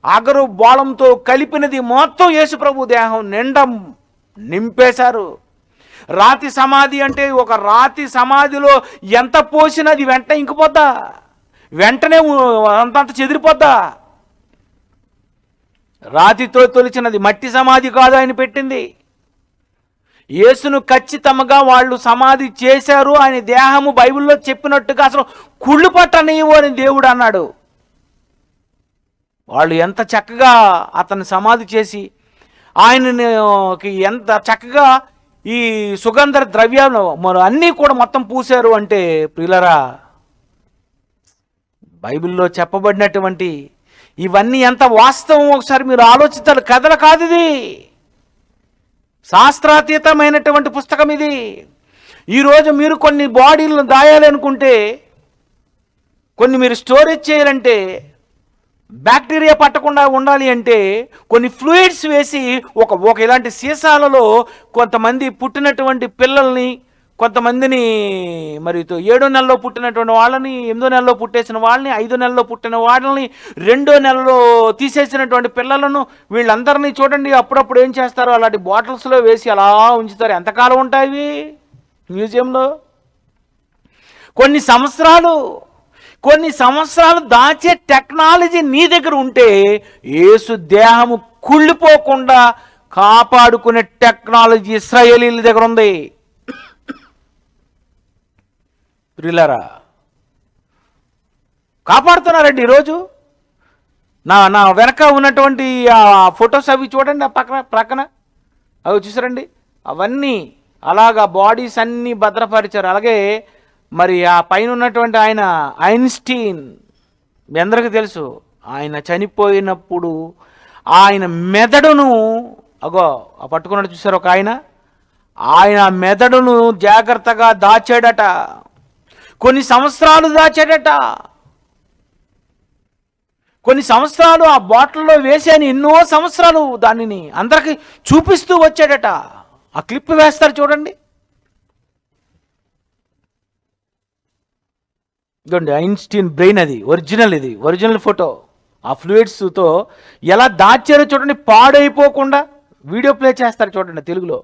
అగరు బోళంతో కలిపినది మొత్తం యేసుప్రభు దేహం నిండా నింపేశారు. రాతి సమాధి అంటే ఒక రాతి సమాధిలో ఎంత పోసినది వెంటనే ఇంకిపోద్దా? వెంటనే అంతంత చెదిరిపోద్దా? రాతితో తొలిచినది మట్టి సమాధి కాదు ఆయన పెట్టింది. యేసును ఖచ్చితంగా వాళ్ళు సమాధి చేశారు. ఆయన దేహము బైబిల్లో చెప్పినట్టుగా అసలు కుళ్ళు పట్టనీయవు అని దేవుడు అన్నాడు. వాళ్ళు ఎంత చక్కగా అతన్ని సమాధి చేసి ఆయనకి ఎంత చక్కగా ఈ సుగంధ ద్రవ్యాలు మరి అన్నీ కూడా మొత్తం పూశారు అంటే, ప్రియులరా, బైబిల్లో చెప్పబడినటువంటి ఇవన్నీ ఎంత వాస్తవం ఒకసారి మీరు ఆలోచించాలి. కథలు కాదు ఇది, శాస్త్రాతీతమైనటువంటి పుస్తకం ఇది. ఈరోజు మీరు కొన్ని బాడీలను దాయాలనుకుంటే, కొన్ని మీరు స్టోరేజ్ చేయాలంటే, బ్యాక్టీరియా పట్టకుండా ఉండాలి అంటే కొన్ని ఫ్లూయిడ్స్ వేసి ఒక ఇలాంటి సీసాలలో కొంతమంది పుట్టినటువంటి పిల్లల్ని, కొంతమందిని మరి 7వ నెలలో పుట్టినటువంటి వాళ్ళని, 8వ నెలలో పుట్టేసిన వాళ్ళని, 5వ నెలలో పుట్టిన వాళ్ళని, 2వ నెలలో తీసేసినటువంటి పిల్లలను, వీళ్ళందరినీ చూడండి అప్పుడప్పుడు ఏం చేస్తారు, అలాంటి బాటిల్స్లో వేసి అలా ఉంచుతారు. ఎంతకాలం ఉంటాయి మ్యూజియంలో? కొన్ని సంవత్సరాలు దాచే టెక్నాలజీ నీ దగ్గర ఉంటే యేసు దేహము కుళ్ళిపోకుండా కాపాడుకునే టెక్నాలజీ ఇశ్రాయేలీల దగ్గర ఉంది. ప్రియులారా, కాపాడుతున్నారండి ఈరోజు. నా వెనక ఉన్నటువంటి ఆ ఫొటోస్ అవి చూడండి, ఆ ప్రక్కన అవి చూసారండి. అవన్నీ అలాగా బాడీస్ అన్నీ భద్రపరిచారు. అలాగే మరి ఆ పైన ఉన్నటువంటి ఆయన ఐన్స్టీన్, మీ అందరికీ తెలుసు, ఆయన చనిపోయినప్పుడు ఆయన మెదడును పట్టుకున్నాడు చూసారు ఒక ఆయన మెదడును జాగ్రత్తగా దాచాడట. కొన్ని సంవత్సరాలు దాచాడట. కొన్ని సంవత్సరాలు ఆ బాటిల్లో వేసాను, ఎన్నో సంవత్సరాలు దానిని అందరికి చూపిస్తూ వచ్చాడట. ఆ క్లిప్ వేస్తారు చూడండి. ఇదండి ఐన్స్టీన్ బ్రెయిన్, అది ఒరిజినల్ ఫోటో. ఆ ఫ్లూయిడ్స్తో ఎలా దాచారో చూడండి, పాడైపోకుండా. వీడియో ప్లే చేస్తారు చూడండి తెలుగులో.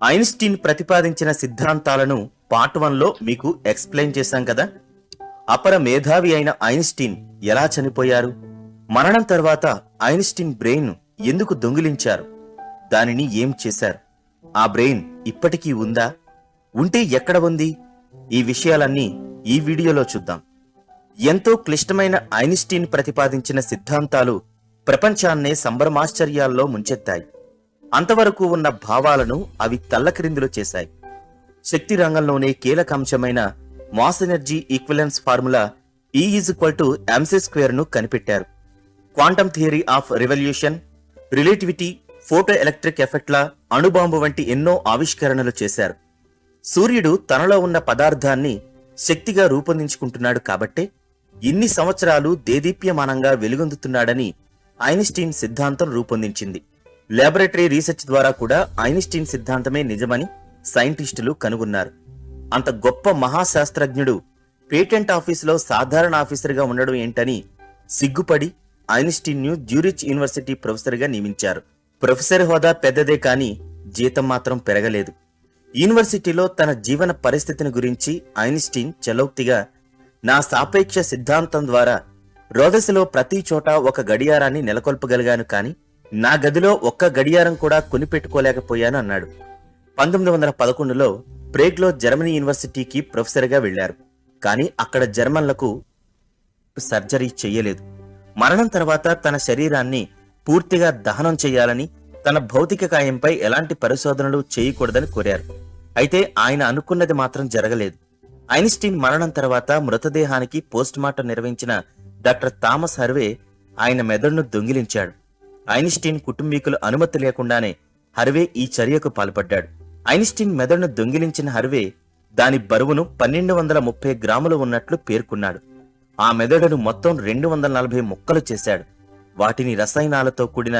ఐన్స్టీన్ ప్రతిపాదించిన సిద్ధాంతాలను పార్ట్ 1లో మీకు ఎక్స్ప్లెయిన్ చేశాం కదా. అపర మేధావి అయిన ఐన్స్టీన్ ఎలా చనిపోయారు, మరణం తర్వాత ఐన్స్టీన్ బ్రెయిన్ ఎందుకు దొంగిలించారు, దానిని ఏం చేశారు, ఆ బ్రెయిన్ ఇప్పటికీ ఉందా, ఉంటే ఎక్కడ ఉంది, ఈ విషయాలన్నీ ఈ వీడియోలో చూద్దాం. ఎంతో క్లిష్టమైన ఐన్స్టీన్ ప్రతిపాదించిన సిద్ధాంతాలు ప్రపంచాన్నే సంభ్రమాశ్చర్యాల్లో ముంచెత్తాయి. అంతవరకు ఉన్న భావాలను అవి తల్లక్రిందులు చేశాయి. శక్తి రంగంలోనే కీలక అంశమైన mass energy equivalence formula E=mc² ను కనిపెట్టారు. Quantum theory of revolution, relativity, photo electric ఎఫెక్ట్ల, అణుబాంబు వంటి ఎన్నో ఆవిష్కరణలు చేశారు. సూర్యుడు తనలో ఉన్న పదార్థాన్ని శక్తిగా రూపొందించుకుంటున్నాడు కాబట్టే ఇన్ని సంవత్సరాలు దేదీప్యమానంగా వెలుగొందుతున్నాడని ఐన్స్టీన్ సిద్ధాంతం రూపొందించింది. ల్యాబొరేటరీ రీసెర్చ్ ద్వారా కూడా ఐన్స్టీన్ సిద్ధాంతమే నిజమని సైంటిస్టులు కనుగొన్నారు. అంత గొప్ప మహాశాస్త్రజ్ఞుడు పేటెంట్ ఆఫీసులో సాధారణ ఆఫీసర్గా ఉండడం ఏంటని సిగ్గుపడి ఐన్స్టీన్ ను జ్యూరిచ్ యూనివర్సిటీ ప్రొఫెసర్గా నియమించారు. ప్రొఫెసర్ హోదా పెద్దదే కానీ జీతం మాత్రం పెరగలేదు. యూనివర్సిటీలో తన జీవన పరిస్థితిని గురించి ఐన్స్టీన్ చలోక్తిగా, నా సాపేక్ష సిద్ధాంతం ద్వారా రోదసిలో ప్రతి చోట ఒక గడియారాన్ని నెలకొల్పగలిగాను, కానీ నా గదిలో ఒక్క గడియారం కూడా కొనిపెట్టుకోలేకపోయాను అన్నాడు. 1911లో ప్రేగ్లో జర్మనీ యూనివర్సిటీకి ప్రొఫెసర్గా వెళ్లారు. కానీ అక్కడ జర్మన్లకు సర్జరీ చెయ్యలేదు. మరణం తర్వాత తన శరీరాన్ని పూర్తిగా దహనం చేయాలని, తన భౌతిక కాయంపై ఎలాంటి పరిశోధనలు చేయకూడదని కోరారు. అయితే ఆయన అనుకున్నది మాత్రం జరగలేదు. ఐన్స్టీన్ మరణం తర్వాత మృతదేహానికి పోస్టుమార్టం నిర్వహించిన డాక్టర్ థామస్ హర్వే ఆయన మెదడును దొంగిలించాడు. ఐన్స్టీన్ కుటుంబీకుల అనుమతి లేకుండానే హర్వే ఈ చర్యకు పాల్పడ్డాడు. ఐన్స్టీన్ మెదడును దొంగిలించిన హర్వే దాని బరువును 1230 గ్రాములు ఉన్నట్లు పేర్కొన్నాడు. ఆ మెదడును మొత్తం 240 ముక్కలు చేశాడు. వాటిని రసాయనాలతో కూడిన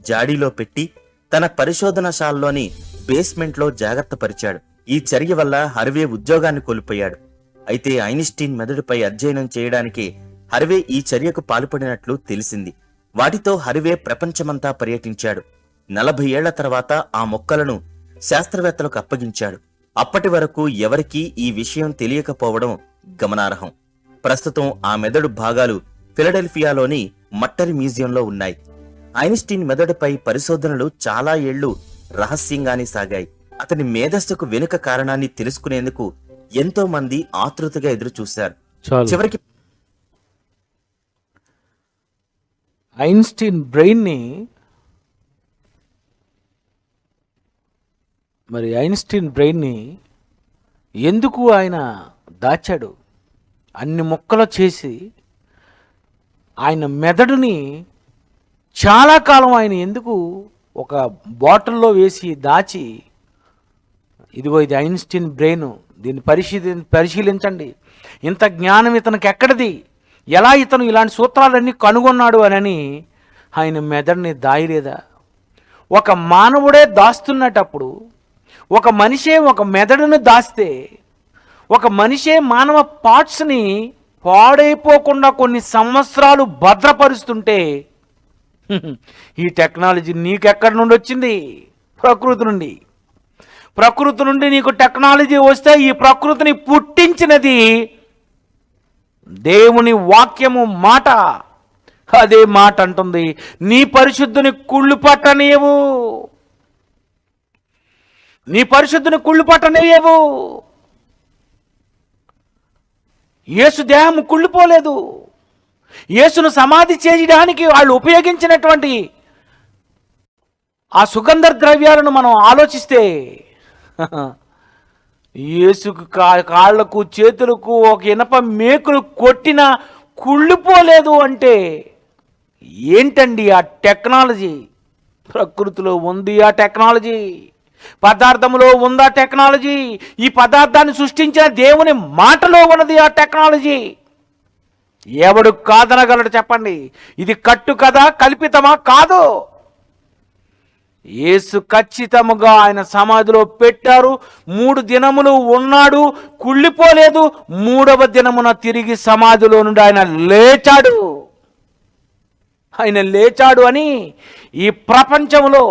జాడీలో పెట్టి తన పరిశోధనశాలలోని బేస్మెంట్లో జాగ్రత్త పరిచాడు. ఈ చర్య వల్ల హర్వే ఉద్యోగాన్ని కోల్పోయాడు. అయితే ఐన్స్టీన్ మెదడుపై అధ్యయనం చేయడానికి హర్వే ఈ చర్యకు పాల్పడినట్లు తెలిసింది. వాటితో హర్వే ప్రపంచమంతా పర్యటించాడు. 40 ఏళ్ల తర్వాత ఆ మొక్కలను శాస్త్రవేత్తలకు అప్పగించాడు. అప్పటి వరకు ఎవరికీ ఈ విషయం తెలియకపోవడం గమనార్హం. ప్రస్తుతం ఆ మెదడు భాగాలు ఫిలడెల్ఫియాలోని మట్టరి మ్యూజియంలో ఉన్నాయి. ఐన్స్టీన్ మెదడుపై పరిశోధనలు చాలా ఏళ్లు రహస్యంగానే సాగాయి. అతని మేధస్సుకు వెనుక కారణాన్ని తెలుసుకునేందుకు ఎంతో మంది ఆతృతగా ఎదురు చూశారు. చివరికి ఐన్స్టీన్ బ్రెయిన్ని ఎందుకు ఆయన దాచాడు? అన్ని ముక్కలు చేసి ఆయన మెదడుని చాలా కాలం ఆయన ఎందుకు ఒక బాటిల్లో వేసి దాచి, ఇదిగో ఇది ఐన్స్టీన్ బ్రెయిన్, దీన్ని పరిశీలించండి, ఇంత జ్ఞానం ఇతనికి ఎక్కడిది, ఎలా ఇతను ఇలాంటి సూత్రాలన్నీ కనుగొన్నాడు అని ఆయన మెదడుని దాయలేదా? ఒక మానవుడే దాస్తున్నటప్పుడు, ఒక మనిషే ఒక మెదడును దాస్తే, ఒక మనిషే మానవ పార్ట్స్ని పాడైపోకుండా కొన్ని సంవత్సరాలు భద్రపరుస్తుంటే, ఈ టెక్నాలజీ నీకెక్కడి నుండి వచ్చింది? ప్రకృతి నుండి నీకు టెక్నాలజీ వస్తే ఈ ప్రకృతిని పుట్టించినది దేవుని వాక్యము మాట. అదే మాట అంటుంది, నీ పరిశుద్ధుని కుళ్ళు పట్టనేవు, యేసు దేహం కుళ్ళిపోలేదు. యేసును సమాధి చేయడానికి వాళ్ళు ఉపయోగించినటువంటి ఆ సుగంధ ద్రవ్యాలను మనం ఆలోచిస్తే, యేసుకు కాళ్లకు చేతులకు ఒక ఇనప మేకులు కొట్టిన కుళ్ళిపోలేదు అంటే ఏంటండి ఆ టెక్నాలజీ? ప్రకృతిలో ఉంది ఆ టెక్నాలజీ, పదార్థంలో ఉందా టెక్నాలజీ, ఈ పదార్థాన్ని సృష్టించిన దేవుని మాటలో ఉన్నది ఆ టెక్నాలజీ. ఎవడు కాదనగలడు చెప్పండి? ఇది కట్టు కదా, కల్పితమా? కాదు. యేసు ఖచ్చితముగా ఆయన సమాధిలో పెట్టారు. 3 దినములు ఉన్నాడు, కుళ్ళిపోలేదు. 3వ దినమున తిరిగి సమాధిలో నుండి ఆయన లేచాడు అని ఈ ప్రపంచంలో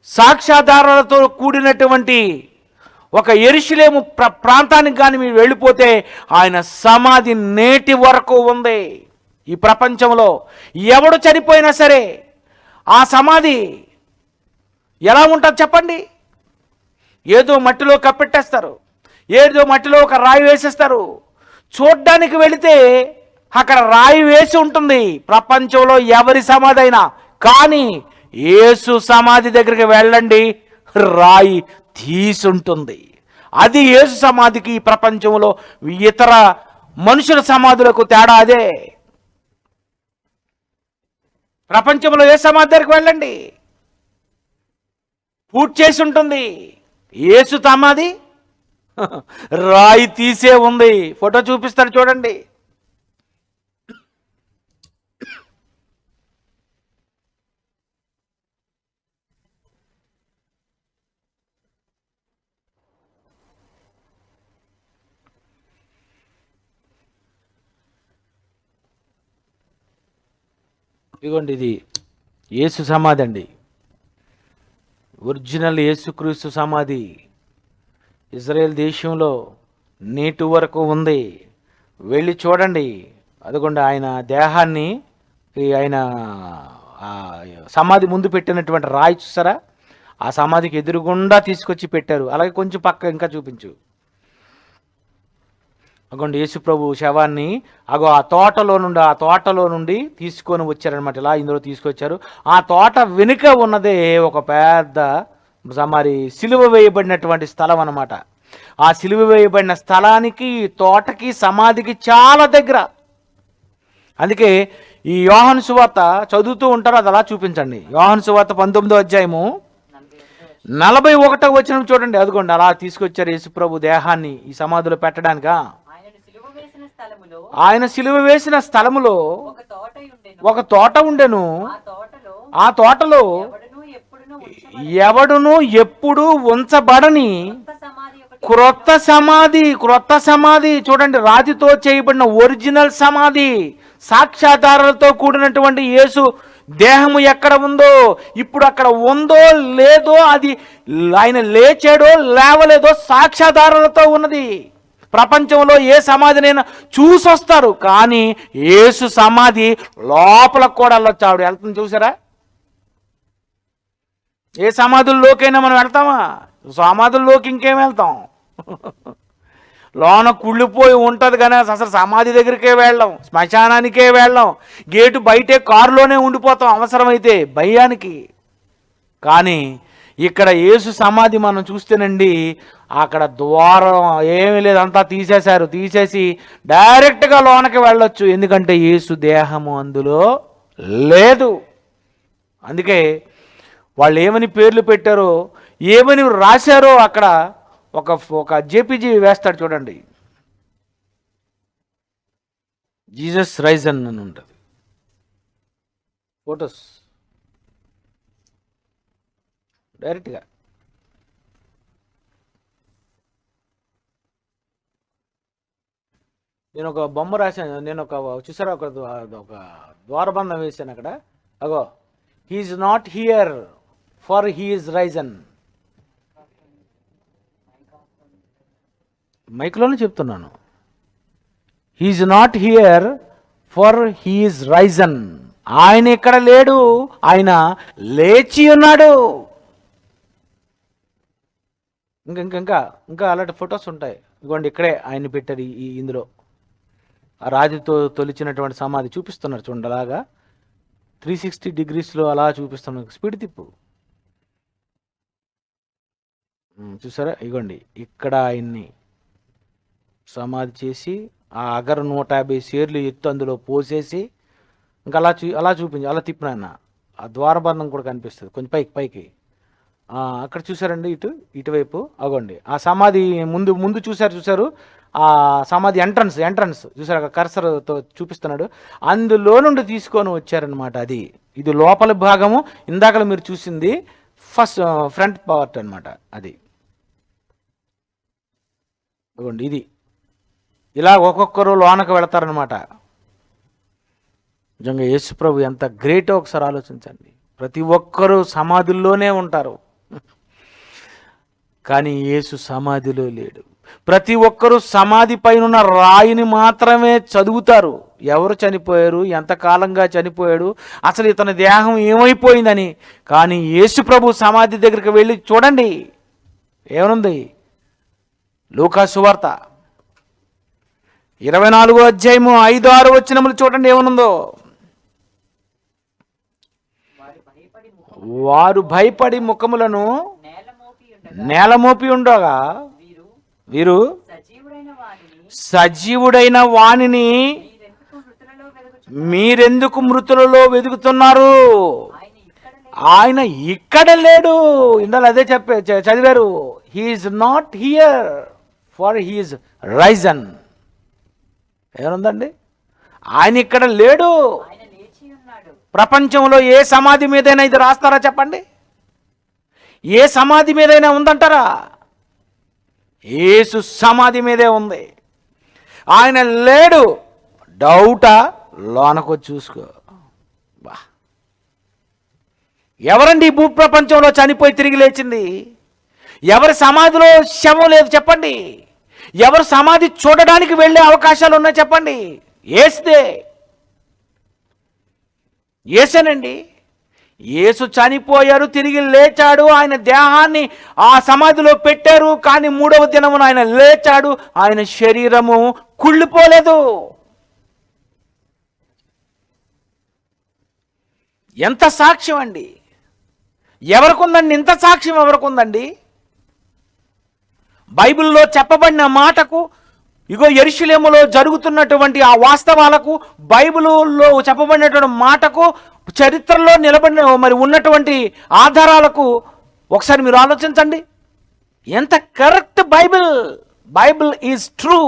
సాక్ష్యాధారాలతో కూడినటువంటి ఒక యెరూషలేము ప్రాంతానికి కానీ మీరు వెళ్ళిపోతే ఆయన సమాధి నేటి వరకు ఉంది. ఈ ప్రపంచంలో ఎవడు చనిపోయినా సరే ఆ సమాధి ఎలా ఉంటుంది చెప్పండి? ఏదో మట్టిలో కప్పెట్టేస్తారు, ఏదో మట్టిలో ఒక రాయి వేసేస్తారు. చూడ్డానికి వెళితే అక్కడ రాయి వేసి ఉంటుంది ప్రపంచంలో ఎవరి సమాధి అయినా. కానీ యేసు సమాధి దగ్గరికి వెళ్ళండి, రాయి తీసుంటుంది. అది యేసు సమాధికి ఈ ప్రపంచంలో ఇతర మనుషుల సమాధులకు తేడా అదే. ప్రపంచంలో ఏ సమాధి దగ్గరికి వెళ్ళండి, పూర్తి చేసి ఉంటుంది. యేసు సమాధి రాయి తీసే ఉంది. ఫోటో చూపిస్తాడు చూడండి. ఇదిగోండి, ఇది యేసు సమాధి అండి. ఒరిజినల్ యేసుక్రీస్తు సమాధి ఇజ్రాయెల్ దేశంలో నేటి వరకు ఉంది. వెళ్ళి చూడండి. అదిగోండి ఆయన దేహాన్ని ఆయన సమాధి ముందు పెట్టినటువంటి రాయి చూసారా? ఆ సమాధికి ఎదురుగుండా తీసుకొచ్చి పెట్టారు. అలాగే కొంచెం పక్క ఇంకా చూపించు. అగోండి యేసు ప్రభు శవాన్ని ఆ తోటలో నుండి తీసుకొని వచ్చారనమాట. ఇలా ఇందులో తీసుకొచ్చారు. ఆ తోట వెనుక ఉన్నదే ఒక పెద్ద మరి సిలువ వేయబడినటువంటి స్థలం అన్నమాట. ఆ సిలువ వేయబడిన స్థలానికి, తోటకి, సమాధికి చాలా దగ్గర. అందుకే ఈ యోహాను సువార్త చదువుతూ ఉంటారు, అది అలా చూపించండి. యోహాను సువార్త 19వ అధ్యాయము 41వ వచనం చూడండి. అదిగోండి అలా తీసుకొచ్చారు యేసుప్రభు దేహాన్ని ఈ సమాధిలో పెట్టడానికా. ఆయన సిలువ వేసిన స్థలములో ఒక తోట ఉండెను. ఆ తోటలో ఎవడును ఎప్పుడు ఉంచబడని క్రొత్త సమాధి చూడండి, రాతితో చేయబడిన ఒరిజినల్ సమాధి, సాక్ష్యాధారాలతో కూడినటువంటి యేసు దేహము ఎక్కడ ఉందో, ఇప్పుడు అక్కడ ఉందో లేదో, అది ఆయన లేచాడో లేవలేదో సాక్ష్యాధారాలతో ఉన్నది. ప్రపంచంలో ఏ సమాధినైనా చూసొస్తారు, కానీ యేసు సమాధి లోపలకు కూడా వెళ్ళొచ్చు. ఆవిడ వెళ్తుంది చూసారా? ఏ సమాధుల్లోకైనా మనం వెళ్తామా? సమాధుల్లోకి ఇంకేం వెళ్తాం? లోన కుళ్ళిపోయి ఉంటుంది కానీ అసలు సమాధి దగ్గరికే వెళ్ళాం, శ్మశానానికే వెళ్ళాం, గేటు బయటే కారులోనే ఉండిపోతాం అవసరమైతే భయానికి. కానీ ఇక్కడ యేసు సమాధి మనం చూస్తేనండి, అక్కడ ద్వారం ఏమీ లేదు, అంతా తీసేశారు. తీసేసి డైరెక్ట్గా లోనకి వెళ్ళొచ్చు, ఎందుకంటే యేసు దేహము అందులో లేదు. అందుకే వాళ్ళు ఏమని పేర్లు పెట్టారో, ఏమని రాశారో అక్కడ ఒక జేపీజీ వేస్తాడు చూడండి, జీసస్ రైజన్ అని ఉంటుంది. ఫోటోస్ డైరెక్ట్గా నేను ఒక బొమ్మ రాశాను. నేను చూసారా, ఒక ద్వారబంధం వేశాను అక్కడ. అగో, he's not here for he's reason. మైక్లోనే చెప్తున్నాను, he's not here for he's reason. ఆయన ఇక్కడ లేడు, ఆయన లేచి ఉన్నాడు. ఇంకా అలాంటి ఫొటోస్ ఉంటాయి. ఇదిగోండి ఇక్కడే ఆయన పెట్టారు ఇందులో ఆ రాజుతో తొలిచినటువంటి సమాధి చూపిస్తున్నారు చూడండి. అలాగా 360 డిగ్రీస్లో అలా చూపిస్తున్నాను. స్పీడ్ తిప్పు, చూసారా? ఇగోండి ఇక్కడ ఆయన్ని సమాధి చేసి ఆ అగరు 150 షేర్లు ఎత్తు అందులో పోసేసి ఇంకా అలా చూపించి అలా తిప్పినాయన. ఆ ద్వారబంధం కూడా కనిపిస్తుంది కొంచెం పైకి. అక్కడ చూసారండి, ఇటువైపు అగోండి ఆ సమాధి ముందు చూసారు. ఆ సమాధి ఎంట్రన్స్ చూసారు, అక్కడ కర్సర్తో చూపిస్తున్నాడు. అందులో నుండి తీసుకొని వచ్చారనమాట. ఇది లోపల భాగము. ఇందాక మీరు చూసింది ఫ్రంట్ పార్ట్ అనమాట. అది అగోండి, ఇది ఇలా ఒక్కొక్కరు లోనకు వెళతారనమాట. నిజంగా యేసుప్రభు ఎంత గ్రేటో ఒకసారి ఆలోచించండి. ప్రతి ఒక్కరూ సమాధుల్లోనే ఉంటారు. కానీ యేసు సమాధిలో లేడు. ప్రతి ఒక్కరూ సమాధి పైన రాయిని మాత్రమే చదువుతారు. ఎవరు చనిపోయారు, ఎంతకాలంగా చనిపోయాడు, అసలు ఇతని దేహం ఏమైపోయిందని. కానీ యేసు ప్రభు సమాధి దగ్గరికి వెళ్ళి చూడండి, ఏమనుంది? లూకా సువార్త 24వ అధ్యాయము 5-6 వచనములు చూడండి ఏమనుందో. వారు భయపడి ముఖములను నేలమోపి ఉండగా వీరు సజీవుడైన వానిని మీరెందుకు మృతులలో వెతుకుతున్నారు? ఆయన ఇక్కడ లేడు. ఇందాక అదే చదివారు. He's not here, for he's reason. ఏముందండి? ఆయన ఇక్కడ లేడు. ప్రపంచంలో ఏ సమాధి మీదైనా ఇది రాస్తారా చెప్పండి? ఏ సమాధి మీదైనా ఉందంటారా? యేసు సమాధి మీదే ఉంది. ఆయన లేడు. డౌటా? లోనకు చూసుకో. బా, ఎవరండి ఈ భూప్రపంచంలో చనిపోయి తిరిగి లేచింది? ఎవరి సమాధిలో శవం లేదు చెప్పండి? ఎవరు సమాధి చూడడానికి వెళ్ళే అవకాశాలు ఉన్నాయి చెప్పండి? యేసేనండి. యేసు చనిపోయారు, తిరిగి లేచాడు. ఆయన దేహాన్ని ఆ సమాధిలో పెట్టారు. కానీ 3వ దినమున ఆయన లేచాడు. ఆయన శరీరము కుళ్ళిపోలేదు. ఎంత సాక్ష్యం అండి! ఎవరికుందండి ఇంత సాక్ష్యం? ఎవరికుందండి? బైబిల్లో చెప్పబడిన మాటకు, ఇగో యెరూషలేములో జరుగుతున్నటువంటి ఆ వాస్తవాలకు, బైబిల్లో చెప్పబడినటువంటి మాటకు, చరిత్రలో నిలబడిన మరి ఉన్నటువంటి ఆధారాలకు ఒకసారి మీరు ఆలోచించండి. ఎంత correct Bible is true.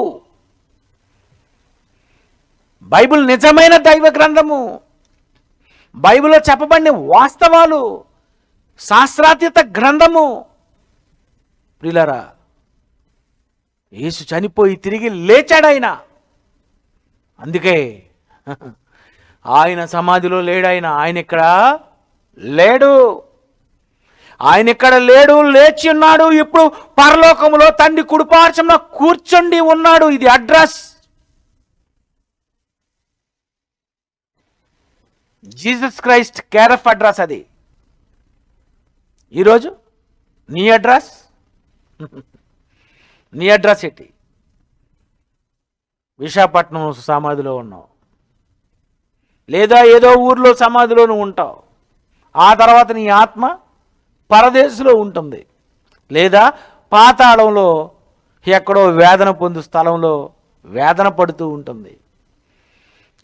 Bible నిజమైన దైవ గ్రంథము. బైబిల్లో చెప్పబడిన వాస్తవాలు శాస్త్రాతీత గ్రంథము. ప్రియులారా, యేసు చనిపోయి తిరిగి లేచాడు ఆయన. అందుకే ఆయన సమాధిలో లేడు. ఆయన ఇక్కడ లేడు. ఆయన ఇక్కడ లేడు, లేచి ఉన్నాడు. ఇప్పుడు పరలోకములో తండ్రి కుడిపార్శ్వమున కూర్చుండి ఉన్నాడు. ఇది address. Jesus Christ care of address అది. ఈరోజు నీ అడ్రస్, నీ అడ్రస్ ఏంటి? విశాఖపట్నం సమాధిలో ఉన్నావు, లేదా ఏదో ఊర్లో సమాధిలోనూ ఉంటావు. ఆ తర్వాత నీ ఆత్మ పరదేశంలో ఉంటుంది, లేదా పాతాళంలో ఎక్కడో వేదన పొందు స్థలంలో వేదన పడుతూ ఉంటుంది.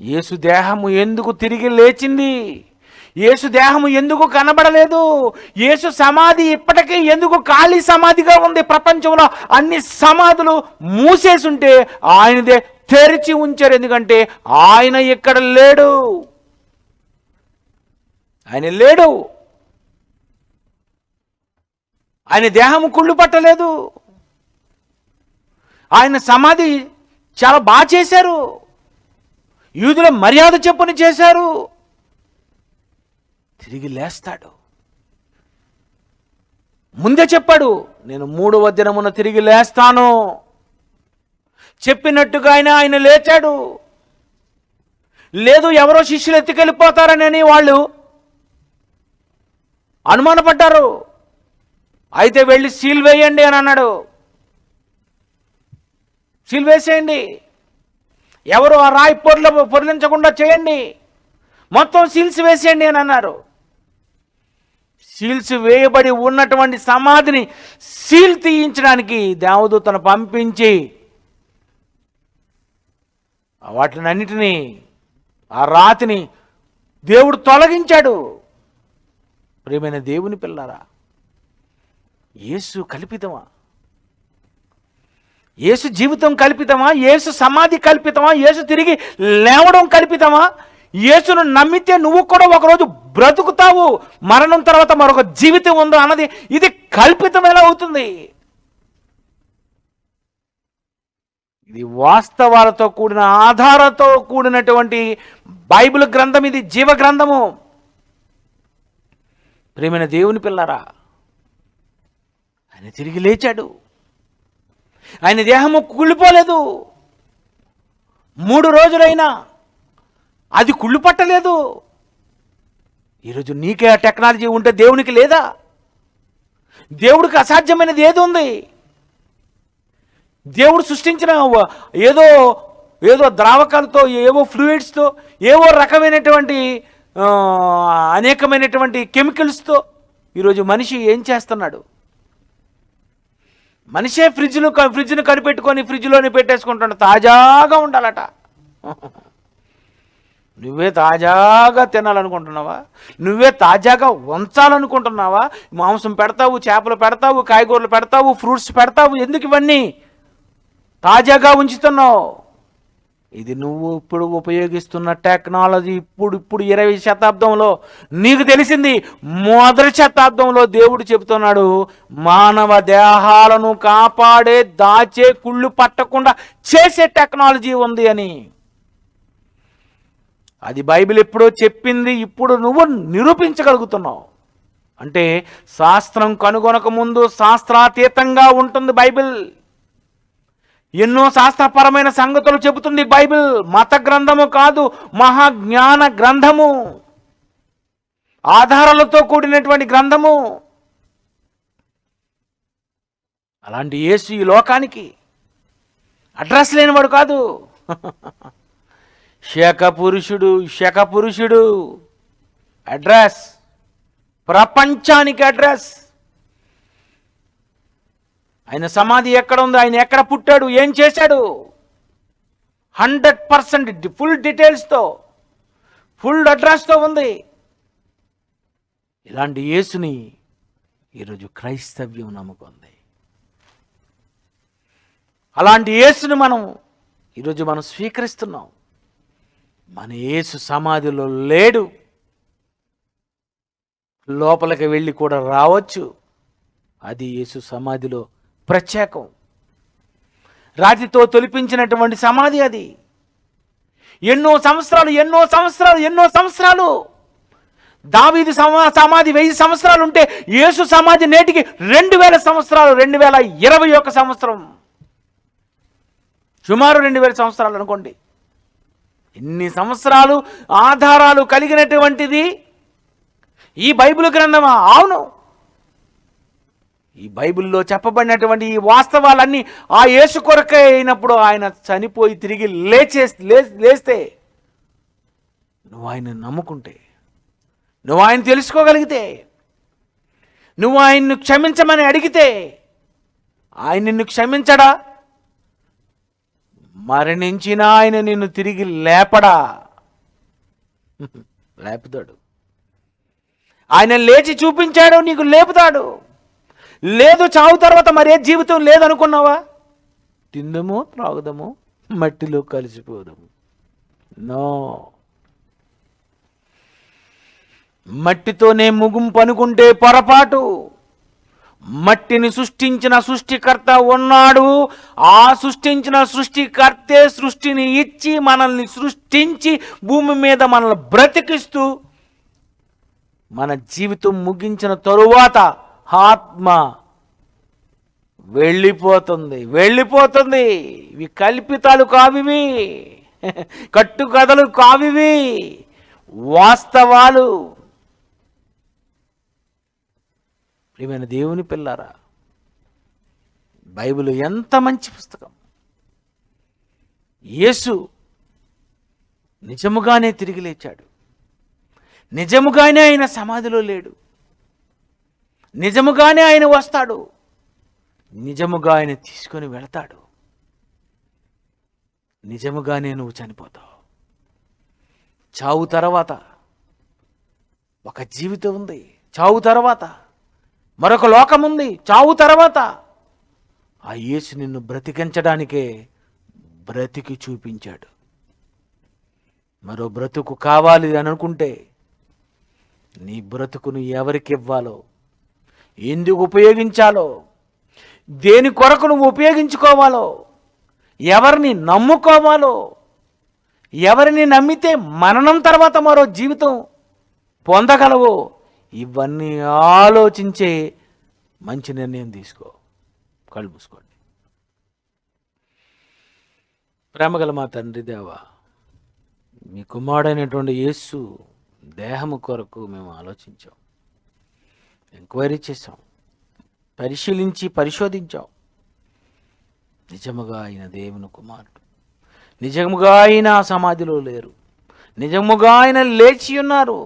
యేసు దేహము ఎందుకు తిరిగి లేచింది? యేసు దేహము ఎందుకు కనబడలేదు? యేసు సమాధి ఇప్పటికీ ఎందుకు ఖాళీ సమాధిగా ఉంది? ప్రపంచంలో అన్ని సమాధులు మూసేసుంటే ఆయనదే తెరిచి ఉంచారు. ఎందుకంటే ఆయన ఇక్కడ లేడు. ఆయన లేడు. ఆయన దేహము కుళ్ళు పట్టలేదు. ఆయన సమాధి చాలా బాగా చేశారు. యూదుల మర్యాద చెప్పుని చేశారు. తిరిగి లేస్తాడు. ముందే చెప్పాడు, నేను 3వ దినమున తిరిగి లేస్తాను. చెప్పినట్టుగా ఆయన లేచాడు. లేదు, ఎవరో శిష్యులు ఎత్తుకెళ్ళిపోతారని వాళ్ళు అనుమానపడ్డారు. అయితే వెళ్ళి సీల్ వేయండి అని అన్నాడు. సీల్ వేసేయండి, ఎవరు ఆ రాయి పొర్లించకుండా చేయండి, మొత్తం సీల్స్ వేసేయండి అని అన్నారు. సీల్స్ వేయబడి ఉన్నటువంటి సమాధిని సీల్ తీయించడానికి దేవదూతను పంపించి వాటినన్నిటినీ, ఆ రాతిని దేవుడు తొలగించాడు. ప్రియమైన దేవుని పిల్లరా, యేసు కల్పితమా? యేసు జీవితం కల్పితమా? యేసు సమాధి కల్పితమా? యేసు తిరిగి లేవడం కల్పితమా? యేసును నమ్మితే నువ్వు కూడా ఒకరోజు బ్రతుకుతావు, మరణం తర్వాత మరొక జీవితం ఉందో అన్నది ఇది కల్పితం ఎలా అవుతుంది? ఇది వాస్తవాలతో కూడిన, ఆధారాలతో కూడినటువంటి బైబిల్ గ్రంథం. ఇది జీవ గ్రంథము. ప్రియమైన దేవుని పిల్లరా, ఆయన తిరిగి లేచాడు. ఆయన దేహము కుళ్ళిపోలేదు. 3 రోజులైనా అది కుళ్ళు పట్టలేదు. ఈరోజు నీకే ఆ టెక్నాలజీ ఉంటే దేవునికి లేదా? దేవుడికి అసాధ్యమైనది ఏది ఉంది? దేవుడు సృష్టించిన ఏదో ద్రావకాలతో, ఏవో ఫ్లూయిడ్స్తో, ఏవో రకమైనటువంటి అనేకమైనటువంటి కెమికల్స్తో ఈరోజు మనిషి ఏం చేస్తున్నాడు? మనిషే ఫ్రిడ్జ్ను కనిపెట్టుకొని ఫ్రిడ్జ్లోనే పెట్టేసుకుంటాడు. తాజాగా ఉండాలట. నువ్వే తాజాగా తినాలనుకుంటున్నావా? నువ్వే తాజాగా ఉంచాలనుకుంటున్నావా? మాంసం పెడతావు, చేపలు పెడతావు, కాయగూరలు పెడతావు, ఫ్రూట్స్ పెడతావు. ఎందుకు ఇవన్నీ తాజాగా ఉంచుతున్నావు? ఇది నువ్వు ఇప్పుడు ఉపయోగిస్తున్న టెక్నాలజీ. ఇప్పుడు 20వ శతాబ్దంలో నీకు తెలిసింది. మొదటి శతాబ్దంలో దేవుడు చెబుతున్నాడు, మానవ దేహాలను కాపాడే, దాచే, కుళ్ళు పట్టకుండా చేసే టెక్నాలజీ ఉంది అని. అది బైబిల్ ఎప్పుడో చెప్పింది, ఇప్పుడు నువ్వు నిరూపించగలుగుతున్నావు. అంటే శాస్త్రం కనుగొనక ముందు శాస్త్రాతీతంగా ఉంటుంది బైబిల్. ఎన్నో శాస్త్రపరమైన సంగతులు చెబుతుంది బైబిల్. మత గ్రంథము కాదు, మహాజ్ఞాన గ్రంథము, ఆధారాలతో కూడినటువంటి గ్రంథము. అలాంటి యేసు ఈ లోకానికి అడ్రస్ లేనివాడు కాదు. శక పురుషుడు అడ్రస్, ప్రపంచానికి అడ్రస్. ఆయన సమాధి ఎక్కడ ఉంది? ఆయన ఎక్కడ పుట్టాడు? ఏం చేశాడు? 100% ఫుల్ డీటెయిల్స్తో, ఫుల్ అడ్రస్తో ఉంది. ఇలాంటి యేసుని ఈరోజు క్రైస్తవ్యం నమ్ముకుంది. అలాంటి యేసుని ఈరోజు మనం స్వీకరిస్తున్నాం. మన యేసు సమాధిలో లేడు. లోపలికి వెళ్ళి కూడా రావచ్చు. అది యేసు సమాధిలో ప్రత్యేకం. రాతితో తొలిపించినటువంటి సమాధి అది. ఎన్నో సంవత్సరాలు దావీదు సమాధి 1000 సంవత్సరాలు ఉంటే యేసు సమాధి నేటికి 2000 సంవత్సరాలు, 2021 సంవత్సరం, సుమారు 2000 సంవత్సరాలు అనుకోండి. ఇన్ని సంవత్సరాలు ఆధారాలు కలిగినటువంటిది ఈ బైబిల్ గ్రంథమా? అవును. ఈ బైబిల్లో చెప్పబడినటువంటి ఈ వాస్తవాలన్నీ ఆ యేసు కొరకే అయినప్పుడు, ఆయన చనిపోయి తిరిగి లేస్తే, నువ్వు ఆయన్ని నమ్ముకుంటే, నువ్వు ఆయన తెలుసుకోగలిగితే, నువ్వు ఆయన్ను క్షమించమని అడిగితే, ఆయన నిన్ను క్షమించడా? మరణించిన ఆయన నిన్ను తిరిగి లేపడా? లేపుతాడు. ఆయన లేచి చూపించాడు, నీకు లేపుతాడు. లేదు, చావు తర్వాత మరే జీవితం లేదనుకున్నావా? తిందము, త్రాగుదము, మట్టిలో కలిసిపోదాము. నో. మట్టితోనే ముగింపు అనుకుంటే పొరపాటు. మట్టిని సృష్టించిన సృష్టికర్త ఉన్నాడు. ఆ సృష్టించిన సృష్టికర్తే సృష్టిని ఇచ్చి మనల్ని సృష్టించి భూమి మీద మనల్ని బ్రతికిస్తూ మన జీవితం ముగించిన తరువాత ఆత్మ వెళ్ళిపోతుంది. ఇవి కల్పితాలు కావివి, కట్టుకథలు కావివి, వాస్తవాలు. ప్రియమైన దేవుని పిల్లారా, బైబిల్ ఎంత మంచి పుస్తకం. యేసు నిజముగానే తిరిగి లేచాడు. నిజముగానే ఆయన సమాధిలో లేడు. నిజముగానే ఆయన వస్తాడు. నిజముగా ఆయన తీసుకొని వెళతాడు. నిజముగానే నువ్వు చనిపోతావు. చావు తర్వాత ఒక జీవితం ఉంది. చావు తర్వాత మరొక లోకం ఉంది. చావు తర్వాత ఆ యేసు నిన్ను బ్రతికించడానికే బ్రతికి చూపించాడు. మరో బ్రతుకు కావాలి అని అనుకుంటే నీ బ్రతుకును ఎవరికి ఇవ్వాలో, ఎందుకు ఉపయోగించాలో, దేని కొరకు నువ్వు ఉపయోగించుకోవాలో, ఎవరిని నమ్ముకోవాలో, ఎవరిని నమ్మితే మరణం తర్వాత మరో జీవితం పొందగలవో, ఇవన్నీ ఆలోచించే మంచి నిర్ణయం తీసుకో. కళ్ళు మూసుకోండి. ప్రేమగల మా తండ్రి దేవా, మీ కుమారుడైనటువంటి యేసు దేహము కొరకు మేము ఆలోచించాం, ఎంక్వైరీ చేశాం, పరిశీలించి పరిశోధించాం. నిజముగా ఆయన దేవుని కుమారుడు, నిజముగా ఆయన ఆ సమాధిలో లేరు, నిజముగా ఆయన లేచి ఉన్నారు,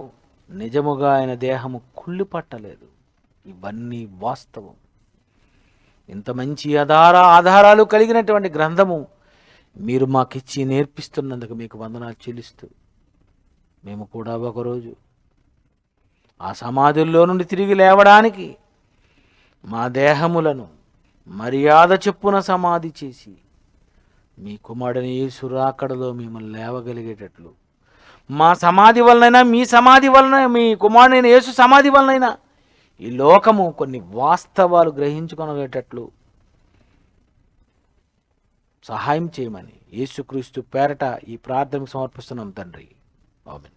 నిజముగా ఆయన దేహము కుళ్ళి పట్టలేదు. ఇవన్నీ వాస్తవం. ఇంత మంచి ఆధారాలు కలిగినటువంటి గ్రంథము మీరు మాకిచ్చి నేర్పిస్తున్నందుకు మీకు వందనాలు చెల్లిస్తూ, మేము కూడా ఒకరోజు ఆ సమాధుల్లో నుండి తిరిగి లేవడానికి మా దేహములను మర్యాద చెప్పున సమాధి చేసి మీ కుమారుని యేసు రాకడలో మిమ్మల్ని లేవగలిగేటట్లు, మా సమాధి వలనైనా మీ సమాధి వలన, మీ కుమారుడైన యేసు సమాధి వలనైనా ఈ లోకము కొన్ని వాస్తవాలు గ్రహించుకొనగేటట్లు సహాయం చేయమని యేసుక్రీస్తు పేరట ఈ ప్రార్థనకు సమర్పిస్తున్నాం తండ్రి. ఆమేన్.